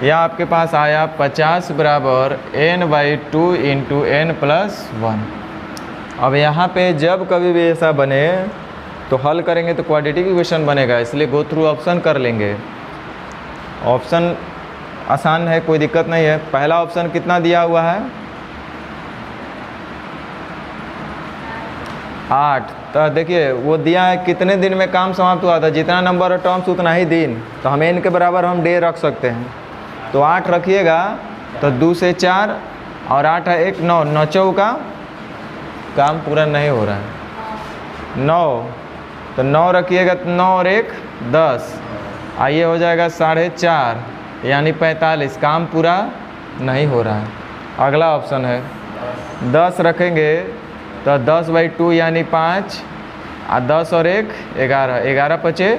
[SPEAKER 1] या आपके पास आया 50 बराबर n/2 इंटू n+1। अब यहाँ पे जब कभी भी ऐसा बने तो हल करेंगे तो क्वाड्रेटिक इक्वेशन बनेगा, इसलिए गो थ्रू ऑप्शन कर लेंगे। ऑप्शन आसान है, कोई दिक्कत नहीं है। पहला ऑप्शन कितना दिया हुआ है? 8। तो देखिए वो दिया है कितने दिन में काम समाप्त हुआ था, जितना नंबर ऑफ टर्म्स उतना ही दिन। तो हम n के बराबर हम डे रख सकते हैं, तो 8 रखिएगा तो 2 से 4 और 8 है 1 9, 9 चौका काम पूरा नहीं हो रहा है 9, तो 9 रखिएगा तो 9 और 1 10, आइए हो जाएगा 4.5 यानी 45, काम पूरा नहीं हो रहा है। अगला ऑप्शन है 10 रखेंगे तो 10/2 यानी 5, 10 और 1 11, 11 बचे,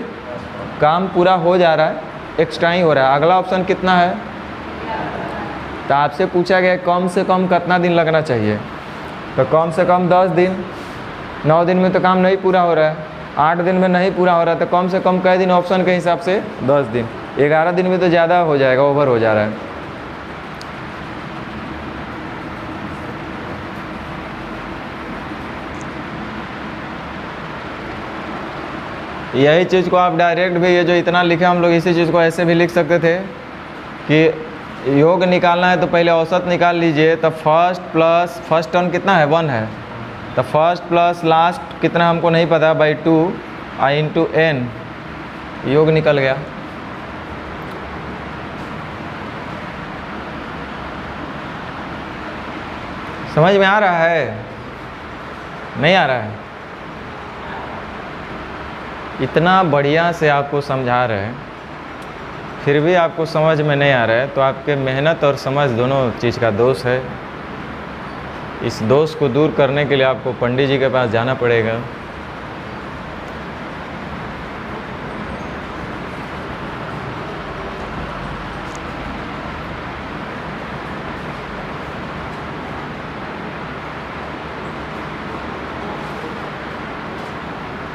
[SPEAKER 1] काम पूरा हो जा रहा है, एक्स्ट्रा ही हो रहा है। अगला ऑप्शन कितना है? तो आपसे पूछा गया कम से कम कितना दिन लगना चाहिए, तो कम से कम 10 दिन। 9 दिन में तो काम नहीं पूरा हो रहा है, 8 दिन में नहीं पूरा हो रहा है, तो कम से कम कई दिन ऑप्शन के हिसाब से 10 दिन। 11 दिन में तो ज़्यादा हो जाएगा, ओवर हो जा रहा है। यही चीज़ को आप डायरेक्ट भी, ये जो इतना लिखे हम लोग, इसी चीज़ को ऐसे भी लिख सकते थे कि योग निकालना है तो पहले औसत निकाल लीजिए। तो फर्स्ट टर्म कितना है? 1 है, तो फर्स्ट प्लस लास्ट कितना हमको नहीं पता, /2 इंटू n, योग निकल गया। समझ में आ रहा है? नहीं आ रहा है? इतना बढ़िया से आपको समझा रहे हैं, फिर भी आपको समझ में नहीं आ रहा है, तो आपके मेहनत और समझ दोनों चीज़ का दोष है। इस दोष को दूर करने के लिए आपको पंडित जी के पास जाना पड़ेगा।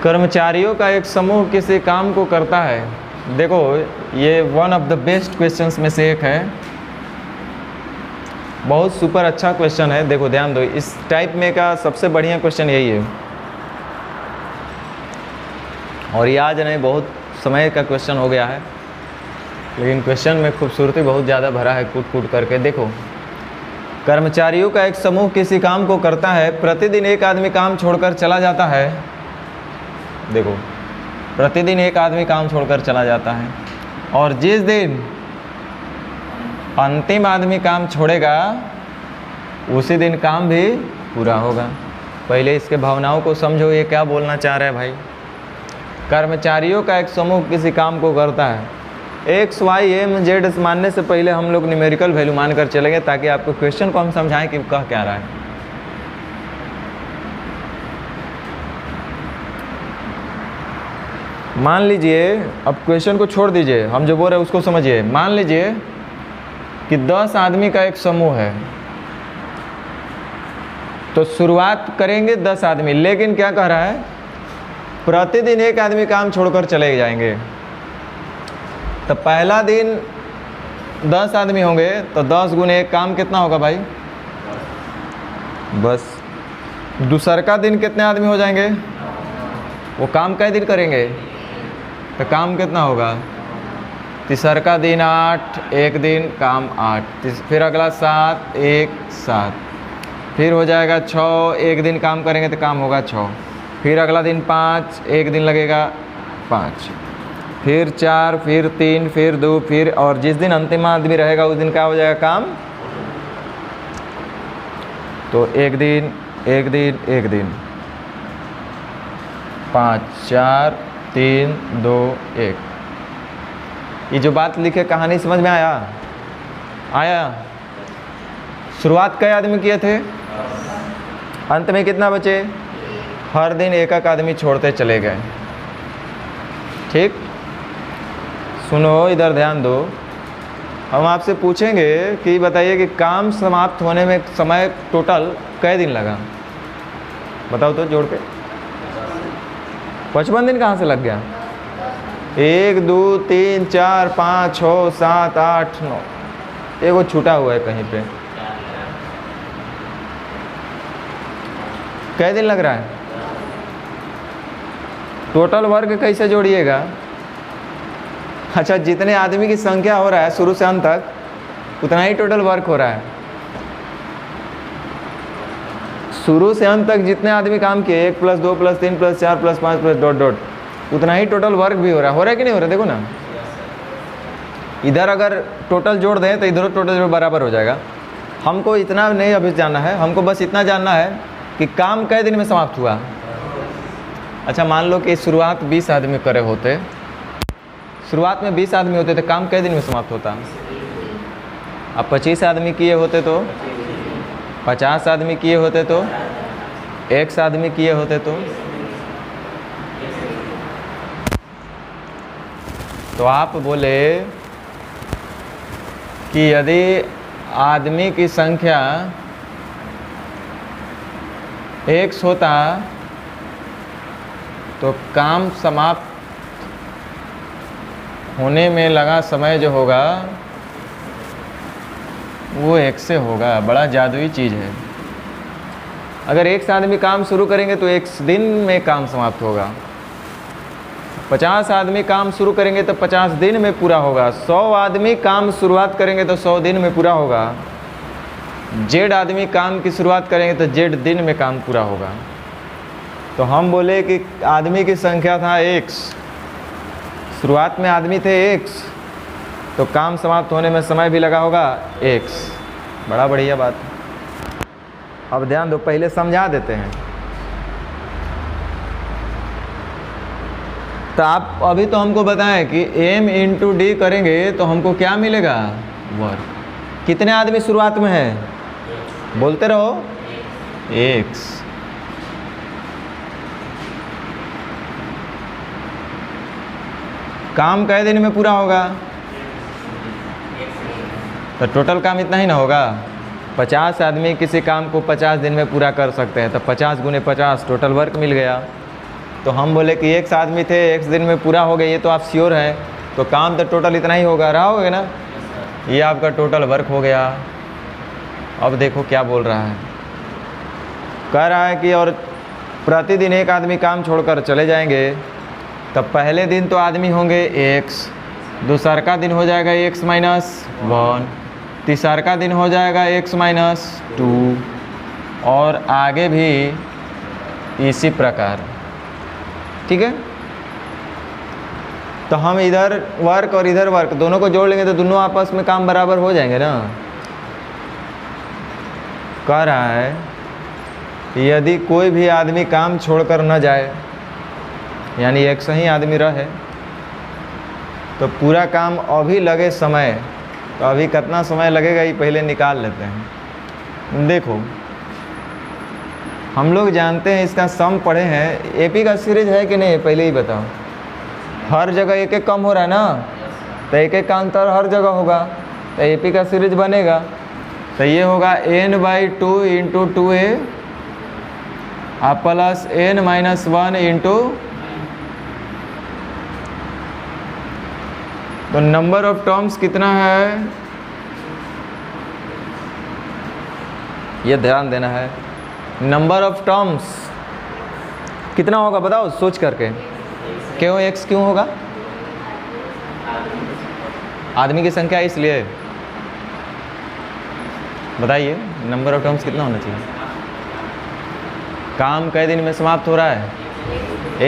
[SPEAKER 1] कर्मचारियों का एक समूह किसी काम को करता है। देखो ये one of the best questions में से एक है, बहुत सुपर अच्छा क्वेश्चन है। देखो ध्यान दो, इस टाइप में का सबसे बढ़िया क्वेश्चन यही है, और ये आज नहीं बहुत समय का क्वेश्चन हो गया है, लेकिन क्वेश्चन में खूबसूरती बहुत ज़्यादा भरा है कूट कूट करके। देखो, कर्मचारियों का एक समूह किसी काम को करता है, प्रतिदिन एक आदमी काम छोड़कर चला जाता है। देखो, प्रतिदिन एक आदमी काम छोड़कर चला जाता है, और जिस दिन अंतिम आदमी काम छोड़ेगा उसी दिन काम भी पूरा होगा। पहले इसके भावनाओं को समझो, ये क्या बोलना चाह रहा है भाई। कर्मचारियों का एक समूह किसी काम को करता है। एक्स वाई एम जेड मानने से पहले हम लोग न्यूमेरिकल वैल्यू मान कर चलेंगे, ताकि आपको क्वेश्चन को हम समझाएं कि कह क्या रहा है। मान लीजिए, अब क्वेश्चन को छोड़ दीजिए, हम जो बोल रहे हैं उसको समझिए। मान लीजिए कि 10 आदमी का एक समूह है, तो शुरुआत करेंगे 10 आदमी, लेकिन क्या कह रहा है, प्रतिदिन एक आदमी काम छोड़कर चले जाएंगे। तो पहला दिन 10 आदमी होंगे, तो 10 गुने 1 काम कितना होगा भाई, बस। दूसर का दिन कितने आदमी हो जाएंगे, वो काम कई दिन करेंगे, तो काम कितना होगा, तीसर का दिन 8, एक दिन काम 8, फिर अगला 7, 1 7, फिर हो जाएगा 6, एक दिन काम करेंगे तो काम होगा 6, फिर अगला दिन 5, एक दिन लगेगा 5, फिर 4, फिर 3, फिर 2, फिर, और जिस दिन अंतिम आदमी रहेगा उस दिन क्या हो जाएगा काम, तो एक दिन एक दिन एक दिन, 5 4 3 2 1। ये जो बात लिखे कहानी समझ में आया? शुरुआत कई आदमी किए थे, अंत में कितना बचे, हर दिन एक एक आदमी छोड़ते चले गए। ठीक, सुनो, इधर ध्यान दो। हम आपसे पूछेंगे कि बताइए कि काम समाप्त होने में समय टोटल कई दिन लगा, बताओ तो जोड़ के। 55 दिन कहाँ से लग गया, 1 2 3 4 5 6 7 8 9, एगो छूटा हुआ है कहीं पे। कई दिन लग रहा है, टोटल वर्क कैसे जोड़िएगा। अच्छा, जितने आदमी की संख्या हो रहा है शुरू से अंत तक, उतना ही टोटल वर्क हो रहा है। शुरू से अंत तक जितने आदमी काम किए, 1 + 2 + 3 + 4 + 5 + डॉट डॉट, उतना ही टोटल वर्क भी हो रहा है कि नहीं हो रहा है, देखो ना। इधर अगर टोटल जोड़ दें तो इधर टोटल जोड़ बराबर हो जाएगा। हमको इतना नहीं अभी जानना है, हमको बस इतना जानना है कि काम कई दिन में समाप्त हुआ। अच्छा, मान लो कि शुरुआत 20 आदमी करे होते, शुरुआत में 20 आदमी होते तो काम कई दिन में समाप्त होता। अब 25 आदमी किए होते तो, 50 आदमी किए होते तो, 100 आदमी किए होते तो आप बोले कि यदि आदमी की संख्या 100 होता तो काम समाप्त होने में लगा समय जो होगा वो 1 से होगा। बड़ा जादुई चीज़ है। अगर 100 आदमी काम शुरू करेंगे तो 1 दिन में काम समाप्त होगा। 50 आदमी काम शुरू करेंगे तो 50 दिन में पूरा होगा। 100 आदमी काम शुरुआत करेंगे तो 100 दिन में पूरा होगा। जेड आदमी काम की शुरुआत करेंगे तो जेड दिन में काम पूरा होगा। तो हम बोले कि आदमी की संख्या था 1, शुरुआत में आदमी थे 1, तो काम समाप्त होने में समय भी लगा होगा 1। बड़ा बढ़िया बात है। अब ध्यान दो, पहले समझा देते हैं। तो आप अभी तो हमको बताएं कि m × d करेंगे तो हमको क्या मिलेगा, वर्क। कितने आदमी शुरुआत में है, बोलते रहो, 1। काम कई दिन में पूरा होगा, तो टोटल काम इतना ही ना होगा। 50 आदमी किसी काम को 50 दिन में पूरा कर सकते हैं, तो 50 × 50 टोटल वर्क मिल गया। तो हम बोले कि 100 आदमी थे, 1 दिन में पूरा हो गया, ये तो आप श्योर हैं, तो काम तो टोटल इतना ही होगा, रहा होगा ना। ये आपका टोटल वर्क हो गया। अब देखो क्या बोल रहा है, कह रहा है कि और प्रतिदिन एक आदमी काम छोड़कर चले जाएंगे। तब पहले दिन तो आदमी होंगे x, दूसर का दिन हो जाएगा x - 1, तीसर का दिन हो जाएगा x - 2, और आगे भी इसी प्रकार। ठीक है, तो हम इधर वर्क और इधर वर्क दोनों को जोड़ लेंगे तो दोनों आपस में काम बराबर हो जाएंगे ना। कह रहा है यदि कोई भी आदमी काम छोड़कर न जाए, यानी एक सही आदमी रहे, तो पूरा काम अभी लगे समय, तो अभी कितना समय लगेगा ये पहले निकाल लेते हैं। देखो हम लोग जानते हैं, इसका सम पढ़े हैं। एपी का सीरीज है कि नहीं पहले ही बताओ। हर जगह एक एक कम हो रहा है ना, तो एक एक का अंतर हर जगह होगा, तो एपी का सीरीज बनेगा। तो ये होगा n/2 into 2a plus n-1 into, तो नंबर ऑफ टर्म्स कितना है ये ध्यान देना है। नंबर ऑफ टर्म्स कितना होगा बताओ सोच करके। क्यों x क्यों होगा? आदमी की संख्या इसलिए। बताइए नंबर ऑफ टर्म्स कितना होना चाहिए? काम कई दिन में समाप्त हो रहा है?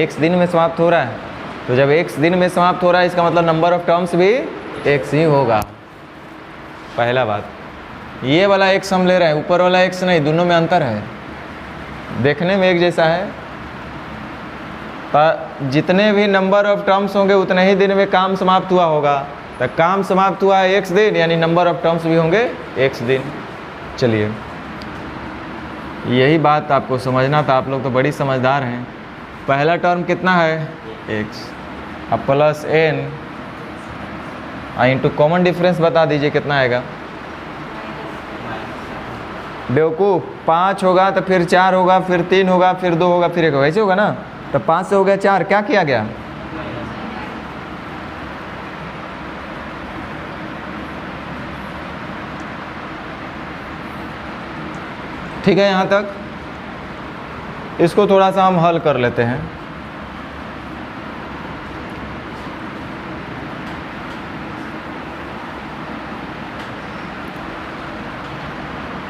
[SPEAKER 1] x दिन में समाप्त हो रहा है। तो जब x दिन में समाप्त हो रहा है, इसका मतलब नंबर ऑफ टर्म्स भी x ही होगा। पहला बात, ये वाला x हम ले रहे हैं, ऊपर वाला x नहीं, दोनों में अंतर है। देखने में एक जैसा है, पर जितने भी नंबर ऑफ टर्म्स होंगे उतने ही दिन में काम समाप्त हुआ होगा। तो काम समाप्त हुआ है x दिन, यानी नंबर ऑफ टर्म्स भी होंगे x दिन। चलिए यही बात आपको समझना था, आप लोग तो बड़ी समझदार हैं। पहला टर्म कितना है x, अब plus n into common difference बता दीजिए कितना आएगा। बेवकूफ़, 5 होगा तो फिर 4 होगा, फिर 3 होगा, फिर 2 होगा, फिर 1 होगा, ऐसे होगा ना। तो 5 से हो गया 4, क्या किया गया? ठीक है, यहाँ तक। इसको थोड़ा सा हम हल कर लेते हैं।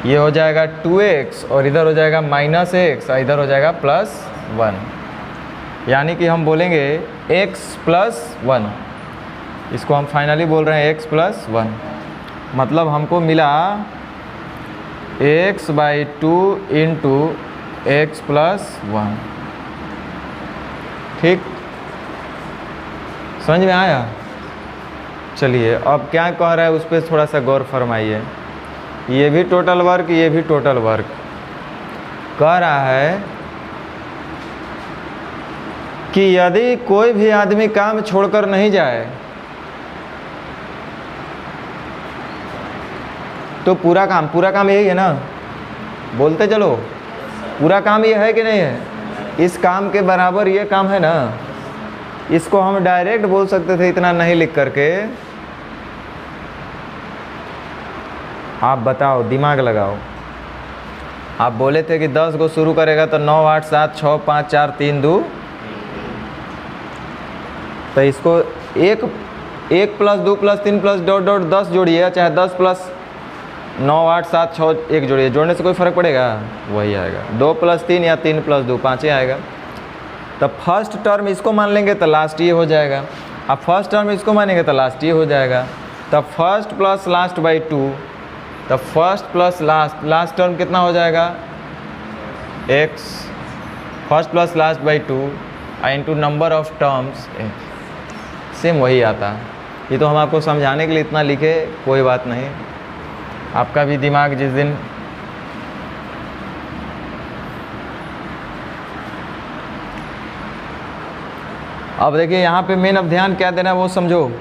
[SPEAKER 1] ये हो जाएगा 2x और इधर हो जाएगा -x और इधर हो जाएगा +1, यानी कि हम बोलेंगे x + 1। इसको हम फाइनली बोल रहे हैं x + 1। मतलब हमको मिला x/2 इंटू x + 1। ठीक, समझ में आया? चलिए अब क्या कह रहा है उस पर थोड़ा सा गौर फरमाइए। ये भी टोटल वर्क, ये भी टोटल वर्क। कह रहा है कि यदि कोई भी आदमी काम छोड़कर नहीं जाए तो पूरा काम यही है ना, बोलते चलो। पूरा काम ये है कि नहीं है? इस काम के बराबर ये काम है ना। इसको हम डायरेक्ट बोल सकते थे इतना नहीं लिख करके। आप बताओ, दिमाग लगाओ। आप बोले थे कि 10 को शुरू करेगा तो 9, 8, 7, 6, 5, 4, 3, 2। तो इसको 1 + 2 + 3 + ... 10 जोड़िए, चाहे 10 + 9, 8, 7, 6, 1 जोड़िए। जोड़ने से कोई फ़र्क पड़ेगा? वही आएगा। 2 + 3 या 3 + 2, 5 ही आएगा। तो फर्स्ट टर्म इसको मान लेंगे तो लास्ट ये हो जाएगा। अब फर्स्ट टर्म इसको मानेंगे तो लास्ट ये हो जाएगा। तब फर्स्ट प्लस लास्ट बाई 2, तब फर्स्ट प्लस लास्ट टर्म कितना हो जाएगा? x first plus last by 2 into number of terms same वही आता है। ये तो हम आपको समझाने के लिए इतना लिखे, कोई बात नहीं। आपका भी दिमाग जिस दिन अब देखिए यहाँ पे मेन अब ध्यान क्या देना है वो समझो।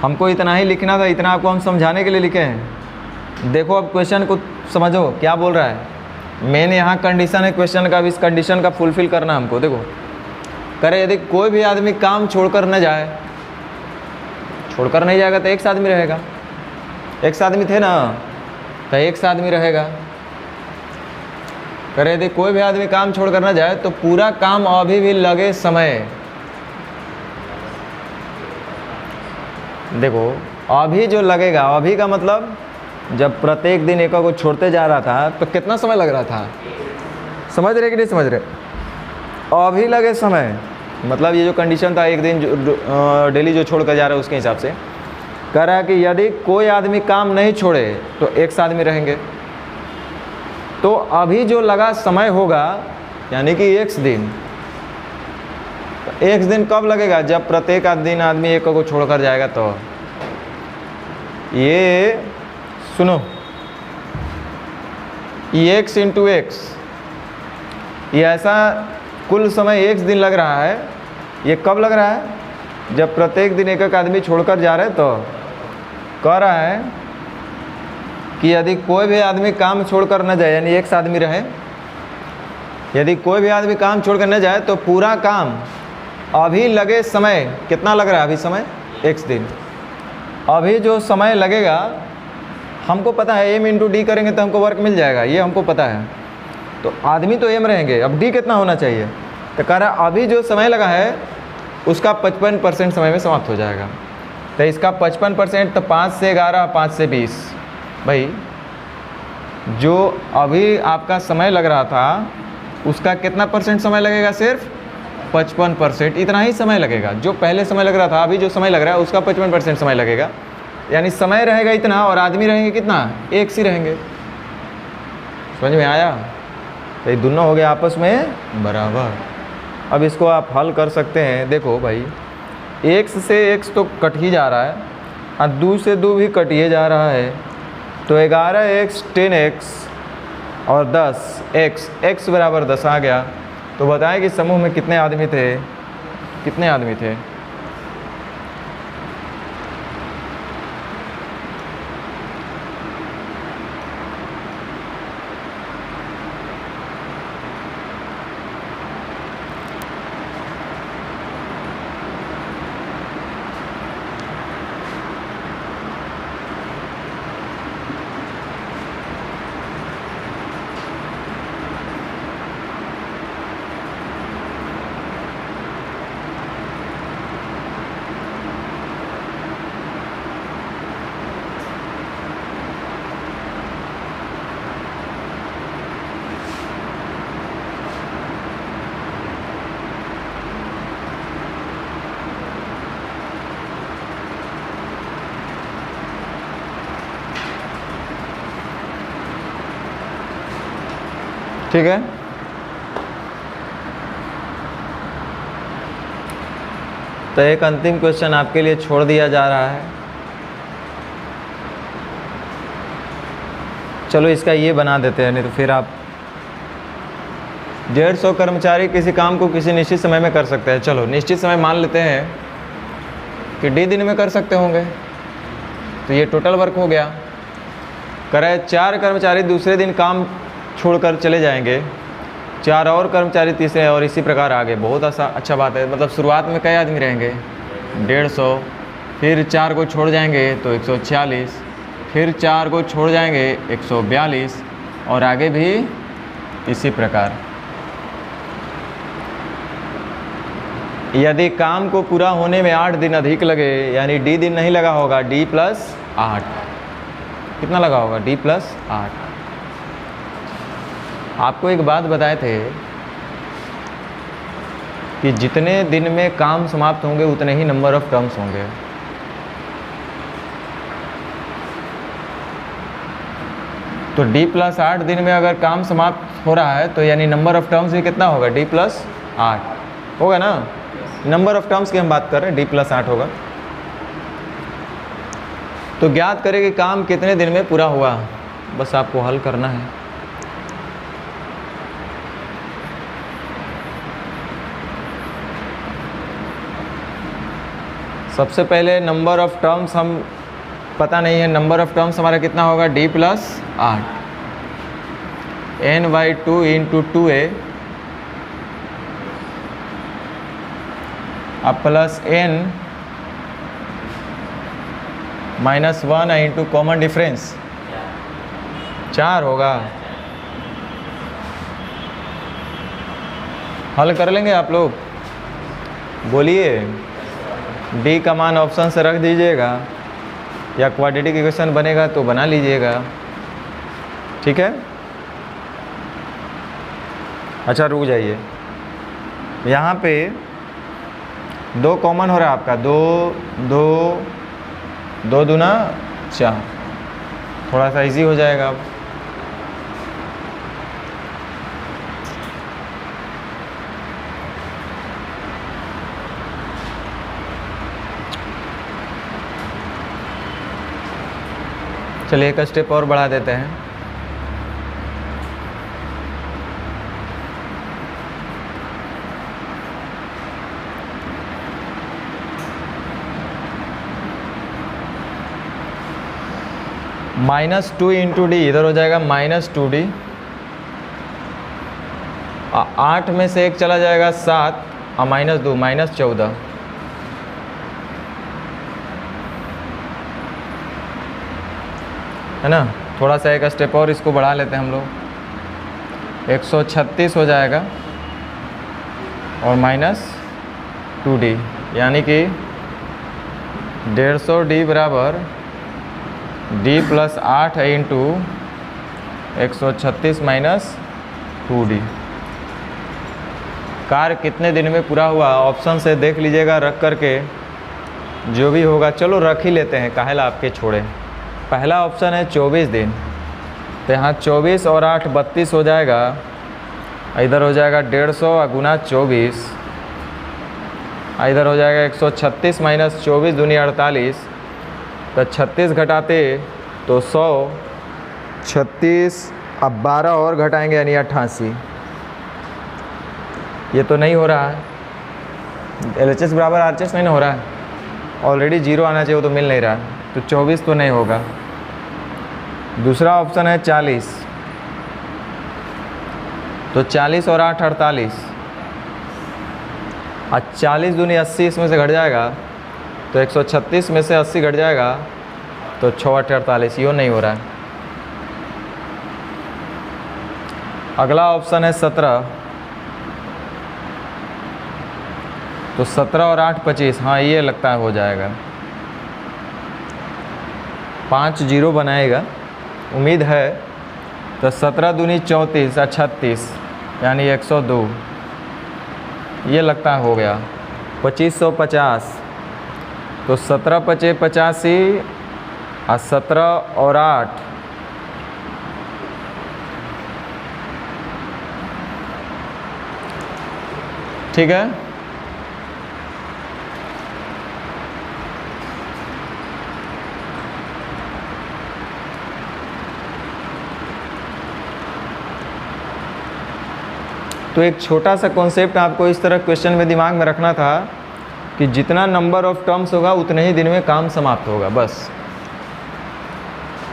[SPEAKER 1] हमको इतना ही लिखना था, इतना आपको हम समझाने के लिए लिखे हैं। देखो अब क्वेश्चन को समझो क्या बोल रहा है। मेन यहाँ कंडीशन है क्वेश्चन का, अब इस कंडीशन का फुलफिल करना हमको। देखो करे यदि कोई भी आदमी काम छोड़कर न जाए, छोड़कर नहीं जाएगा तो एक आदमी रहेगा। एक आदमी थे ना, तो एक आदमी रहेगा। करे यदि कोई भी आदमी काम छोड़कर न जाए तो पूरा काम अभी भी लगे समय। देखो अभी जो लगेगा, अभी का मतलब जब प्रत्येक दिन एक को छोड़ते जा रहा था तो कितना समय लग रहा था? समझ रहे कि नहीं समझ रहे? अभी लगे समय मतलब ये जो कंडीशन था एक दिन डेली जो छोड़ कर जा रहा है उसके हिसाब से कह रहा है कि यदि कोई आदमी काम नहीं छोड़े तो एक आदमी रहेंगे। तो अभी जो लगा समय होगा यानी कि x दिन, x दिन कब लगेगा? जब प्रत्येक दिन आदमी एक को छोड़कर जाएगा। तो ये सुनो, ये x इंटू एक्स, ये ऐसा कुल समय x दिन लग रहा है। ये कब लग रहा है? जब प्रत्येक दिन एक आदमी छोड़कर जा रहे। तो कह रहा है कि यदि कोई भी आदमी काम छोड़कर न जाए, यानी एक आदमी रहे, यदि कोई भी आदमी काम छोड़कर न जाए तो पूरा काम अभी लगे समय कितना लग रहा है? अभी समय x दिन। अभी जो समय लगेगा हमको पता है, m इंटू डी करेंगे तो हमको वर्क मिल जाएगा, ये हमको पता है। तो आदमी तो m रहेंगे, अब d कितना होना चाहिए? तो कह रहा अभी जो समय लगा है उसका 55% समय में समाप्त हो जाएगा। तो इसका 55% तो 5 से 11, 5 से 20। भाई जो अभी आपका समय लग रहा था उसका कितना परसेंट समय लगेगा? सिर्फ 55%। इतना ही समय लगेगा। जो पहले समय लग रहा था, अभी जो समय लग रहा है उसका 55% समय लगेगा। यानी समय रहेगा इतना और आदमी रहेंगे कितना? एक ही रहेंगे। समझ में आया? तो ये दोनों हो गए आपस में बराबर। अब इसको आप हल कर सकते हैं। देखो भाई, x से x तो कट ही जा रहा है और 2 से 2 भी कटिए जा रहा है। तो 11x 10x और 10x, x बराबर 10 आ गया। तो बताएं कि समूह में कितने आदमी थे? कितने आदमी थे? ठीक है। तो एक अंतिम क्वेश्चन आपके लिए छोड़ दिया जा रहा है। चलो इसका ये बना देते हैं, नहीं तो फिर आप 150 कर्मचारी किसी काम को किसी निश्चित समय में कर सकते हैं। चलो निश्चित समय मान लेते हैं कि डी दिन में कर सकते होंगे। तो ये टोटल वर्क हो गया। करे 4 कर्मचारी दूसरे दिन काम छोड़कर चले जाएंगे, 4 और कर्मचारी तीसरे, और इसी प्रकार आगे। बहुत अच्छा बात है। मतलब शुरुआत में कई आदमी रहेंगे? 150, फिर 4 को छोड़ जाएंगे तो 146, फिर 4 को छोड़ जाएंगे 142, और आगे भी इसी प्रकार। यदि काम को पूरा होने में 8 दिन अधिक लगे, यानी डी दिन नहीं लगा होगा, D+8 कितना लगा होगा? D+8। आपको एक बात बताए थे कि जितने दिन में काम समाप्त होंगे उतने ही नंबर ऑफ टर्म्स होंगे। तो D+8 दिन में अगर काम समाप्त हो रहा है तो यानी नंबर ऑफ टर्म्स भी कितना होगा? D+8 होगा ना। नंबर ऑफ टर्म्स की हम बात कर रहे हैं, D+8 होगा। तो ज्ञात करें कि काम कितने दिन में पूरा हुआ। बस आपको हल करना है। सबसे पहले नंबर ऑफ टर्म्स हम पता नहीं है। नंबर ऑफ टर्म्स हमारा कितना होगा? D+8 n/2 × 2a अब plus n -1 into common difference 4 होगा। हल कर लेंगे आप लोग? बोलिए। डी का मान ऑप्शन से रख दीजिएगा, या क्वाड्रेटिक इक्वेशन बनेगा तो बना लीजिएगा। ठीक है। अच्छा रुक जाइए, यहाँ पे 2 कॉमन हो रहा है आपका। 2 दूना 4, थोड़ा सा इजी हो जाएगा अब। चलिए एक स्टेप और बढ़ा देते हैं। -2 इंटू डी इधर हो जाएगा -2d। 8 में से 1 चला जाएगा 7 और -2 -14। है ना। थोड़ा सा एक स्टेप और इसको बढ़ा लेते हैं हम लोग। 136 हो जाएगा और -2d, यानी कि 150d बराबर d + 8 इंटू 136 - 2d। कार्य कितने दिन में पूरा हुआ ऑप्शन से देख लीजिएगा रख करके, जो भी होगा। चलो रख ही लेते हैं, काहेला आपके छोड़े। पहला ऑप्शन है 24 दिन, तो यहाँ 24 और 8 32 हो जाएगा। इधर हो जाएगा 150 गुना 24, इधर हो जाएगा 136 - 24 दूनी 48, तो 36 घटाते तो 100, 36 अब 12 और घटाएंगे यानी 88। ये तो नहीं हो रहा है, LHS बराबर RHS नहीं हो रहा है, ऑलरेडी 0 आना चाहिए, वो तो मिल नहीं रहा है, तो 24 तो नहीं होगा। दूसरा ऑप्शन है 40, तो 40 और 8 48, और 40 दूनी 80 इसमें से घट जाएगा, तो 136 में से 80 घट जाएगा, तो 6 8 48, ये नहीं हो रहा है। अगला ऑप्शन है 17, तो 17 और 8 25, हाँ ये लगता है हो जाएगा। 5 0 बनाएगा, उम्मीद है। तो 17 दूनी 34 और 36 यानी 102, ये लगता है हो गया। 2550, तो 17 5 85 और 17 और 8 ठीक है। तो एक छोटा सा कॉन्सेप्ट आपको इस तरह क्वेश्चन में दिमाग में रखना था कि जितना नंबर ऑफ टर्म्स होगा उतने ही दिन में काम समाप्त होगा, बस।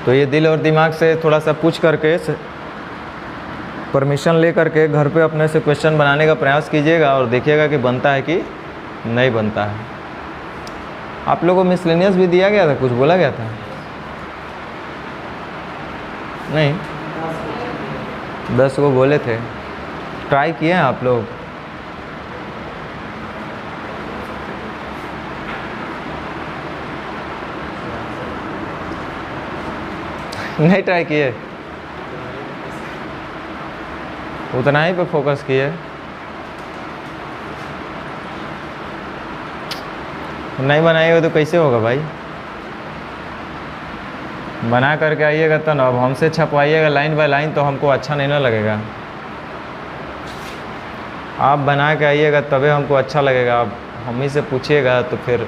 [SPEAKER 1] तो ये दिल और दिमाग से थोड़ा सा पूछ करके, परमिशन ले करके घर पे अपने से क्वेश्चन बनाने का प्रयास कीजिएगा और देखिएगा कि बनता है कि नहीं बनता है। आप लोगों को मिसलेनियस भी दिया गया था, कुछ बोला गया था? नहीं, 10 को बोले थे। ट्राई किए हैं आप लोग? नहीं ट्राई किए, उतना ही पे फोकस किए। नहीं बनाइएगा तो कैसे होगा भाई? बना करके आइएगा तो ना। अब हमसे छपवाइएगा लाइन बाय लाइन तो हमको अच्छा नहीं ना लगेगा। आप बना के आइएगा तभी हमको अच्छा लगेगा। आप हम ही से पूछिएगा तो फिर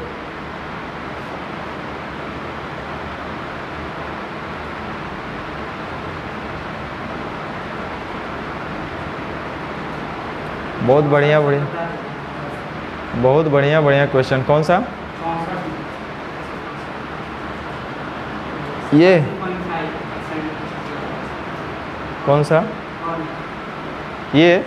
[SPEAKER 1] बहुत बढ़िया बहुत बढ़िया क्वेश्चन। कौन सा? ये कौन सा? ये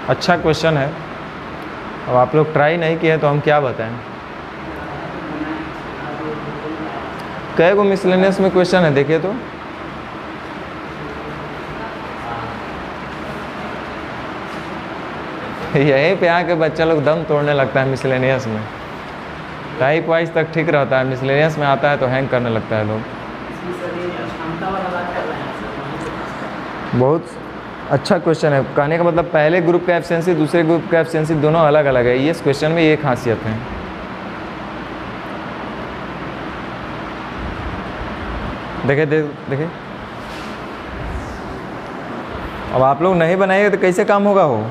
[SPEAKER 1] अच्छा क्वेश्चन है। अब आप लोग ट्राई नहीं किए तो हम क्या बताएं। कै गो मिसलेनियस में क्वेश्चन है देखिए तो। यहीं पे आके बच्चा लोग दम तोड़ने लगता है मिसलेनियस में। टाइप वाइज तक ठीक रहता है, मिसलेनियस में आता है तो हैंग करने लगता है लोग। बहुत अच्छा क्वेश्चन है। कहने का मतलब पहले ग्रुप का एफिशिएंसी दूसरे ग्रुप का एफिशिएंसी दोनों अलग अलग है। ये इस क्वेश्चन में ये खासियत है। देखे देखे, अब आप लोग नहीं बनाएंगे तो कैसे काम होगा वो।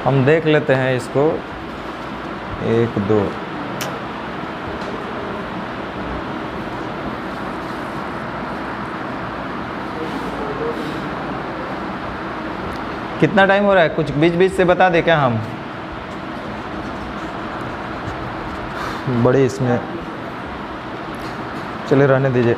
[SPEAKER 1] हम देख लेते हैं इसको, 1 2 कितना टाइम हो रहा है, कुछ बीच बीच से बता दे क्या हम। बड़े इसमें चले रहने दीजिए।